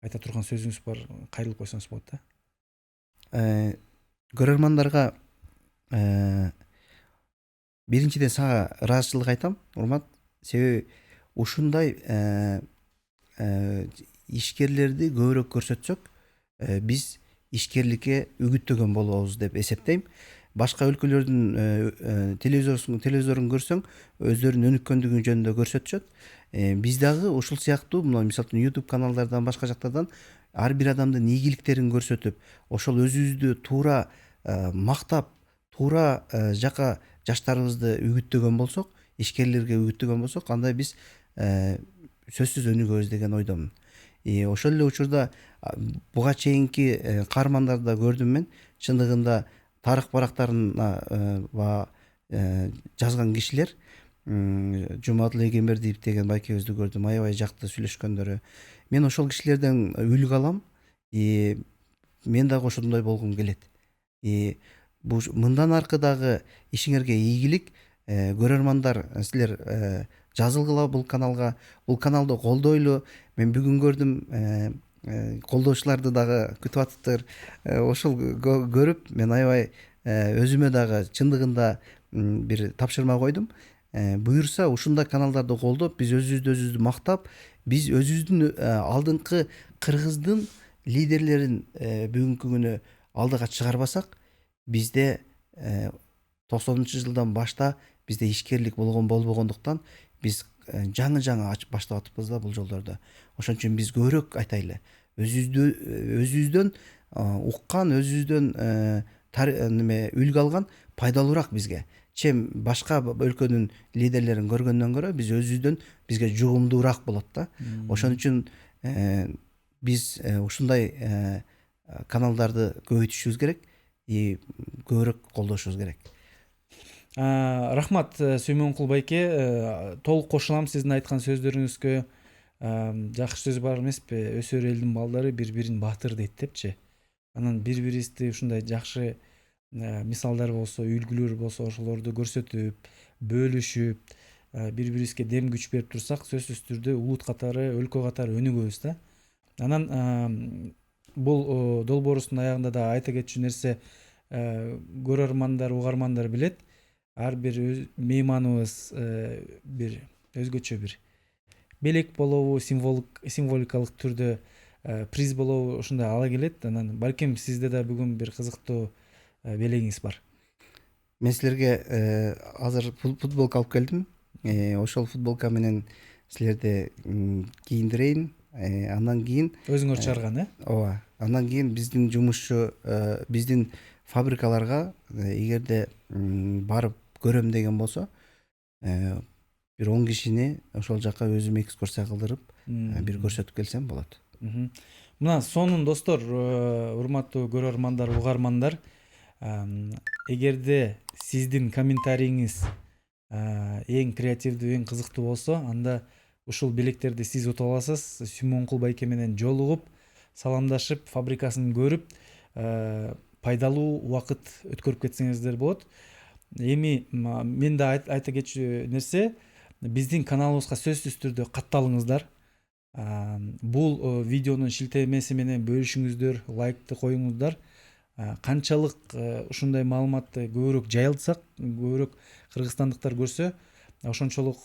айта турган сөзүңүз бар, кайрылып койсоңуз болот да. Көрөрмандарга биринчиден сага ыраазычылык айтам, урмат. Себеби ушундай ишкерлерди көбүрөөк көрсөтсөк, биз ишкерликке үгүттөгөн болобуз деп эсептейм. Башка өлкөлөрдүн телевизорун көрсөң, өздөрүнүн өнүккөндүгү жөнүндө көрсөтүшөт. Биз дагы ушул сыяктуу, мисалы үчүн YouTube каналдардан, башка жактардан ар бир адамдын ийгиликтерин көрсөтүп, ошол өзүбүздү туура мактап, туура жака жаштарыбызды үгүттөгөн болсок, ишкерлерге үгүттөгөн болсок, анда биз сөзсүз өнүгөбүз деген ойдомун. Ошол эле учурда буга чейинки каармандарды да көрдүм мен. Чындыгында тарых барактарына жазган кишилер, Жумадыл Эгембердиев деген байкебизди көрдүм, аябай жакты сүйлөшкөндөрү. Мен ошол кишилерден үлгү алам. Мен дагы ошондой болгум келет. мындан аркы дагы ишиңерге ийгилик. Көрөрмандар, силер жазылгыла бул каналды колдойлу. Мен бүгүн көрдүм, колдоочуларды дагы күтүп атыптыр. Ошол көрүп мен аябай өзүмө дагы чындыгында бир тапшырма койдум. Буюрса ушундай каналдарды колдоп, биз өзүбүздү мактап, биз өзүбүздүн алдыңкы кыргыздын лидерлерин бүгүнкү күнү алдыга чыгарбасак, бизде 90-жылдан башта бизде ишкерлик болбогондуктан биз жаңы баштап атыппыз да бул жолдордо. Ошон үчүн биз көбүрөөк айтайлы. Өзүбүздөн уккан, өзүбүздөн үлгү алган пайдалуураак бизге. Чем башка өлкөнүн лидерлерин көргөндөн көрө биз өзүбүздөн бизге жугумдуураак болот да. Ошон үчүн биз ушундай каналдарды көбөйтүшүбүз керек и көбүрөөк колдошубуз керек. Рахмат Сүймөнкул байке, толук кошулам сиздин айткан сөздөрүңүзгө. Жакшы сөз бар эмеспи? Өсөр элдин балдары бири-бирин баатыр дейт депчи. Анан бири-бирибизди ушундай жакшы мисалдар болсо, үлгүлөр болсо, ошолорду көрсөтүп, бөлүшүп, бири-бирибизге дем күч берип турсак, сөзсүз түрдө улут катары, өлкө катары өнүгөбүз да. Анан бул долбоорубуздун аягында да айта кетчү нерсе, көрөрмандар, угармандар билет. Ар бир мейманыбыз бир өзгөчө бир белек болобу, символикалык түрдө приз болобу, ушундай ала келет. Анан балким сизде да бүгүн бир кызыктуу белегиңиз бар. Мен силерге азыр футболка алып келдим. Ошол футболка менен силерди кийиндирейин. Андан кийин Өзүңөр чыгарган, ооба. Андан кийин биздин жумушчу, биздин фабрикаларга эгерде барып көрөм деген болсо, бир 10 кишини ошол жака өзүм экскурсия кылдырып, бир көрсөтүп келсем болот. Мына сонун достор, урматтуу көрөрмандар, угармандар, эгерде сиздин комментарийиңиз эң креативдүү, эң кызыктуу болсо, анда ушул белектерди сиз утуп аласыз. Сүймөнкул байке менен жолугуп, саламдашып, фабрикасын көрүп, пайдалуу убакыт өткөрүп кетсеңиздер болот. Эми мен да айта кетчү нерсе, биздин каналыбызга сөзсүз түрдө катталыңыздар. Бул видеонун шилтемеси менен бөлүшүңүздөр, лайкты коюңуздар. Канчалык ушундай маалыматты көбүрөөк жайылтсак, көбүрөөк кыргызстандыктар көрсө, ошончолук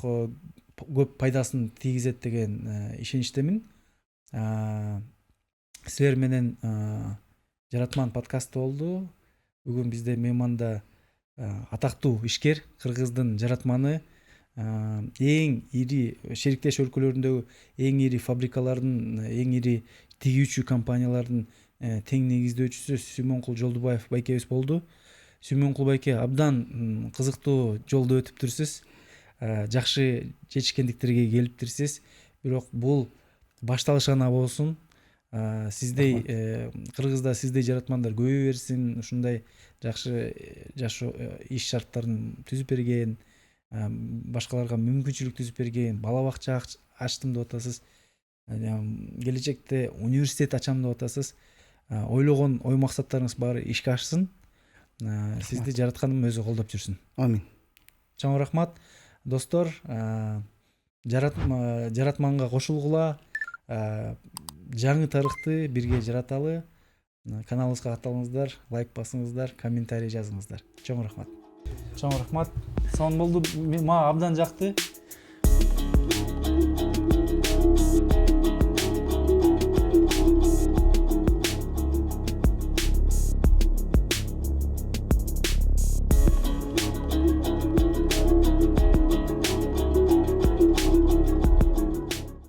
көп пайдасын тийгизет деген ишеничтемин. Силер менен Жаратман подкасты болду. Бүгүн бизде мейманда атактуу ишкер, кыргыздын жаратманы, эң ири шериктеш өлкөлөрүндөгү эң ири фабрикалардын, эң ири тигүүчү компаниялардын тең негиздөөчүсү Сүймөнкул Жолдубаев байкебиз болду. Сүймөнкул байке, абдан кызыктуу жолду өтүптүрсүз. Жакшы жетишкендиктерге келиптирсиз. Бирок бул башталыш гана болсун. Сиздей Кыргызда сиздей жаратмандар көбөйө берсин. Ушундай жакшы жашоо иш шарттарын түзүп берген, башкаларга мүмкүнчүлүк түзүп берген, бала бакча ачтым деп атасыз. Келечекте университет ачам деп атасыз. Ойлогон ой максаттарыңыз баары ишке ашсын. Сизди жаратканым өзү колдоп жүрсүн. Амин. Чоң рахмат. Достор, жаратманга кошулгула, жаңы тарыхты бирге жараталы. Каналыбызга катталыңыздар, лайк басыңыздар, комментарий жазыңыздар. Чоң рахмат. Сонун болду. Мага абдан жакты.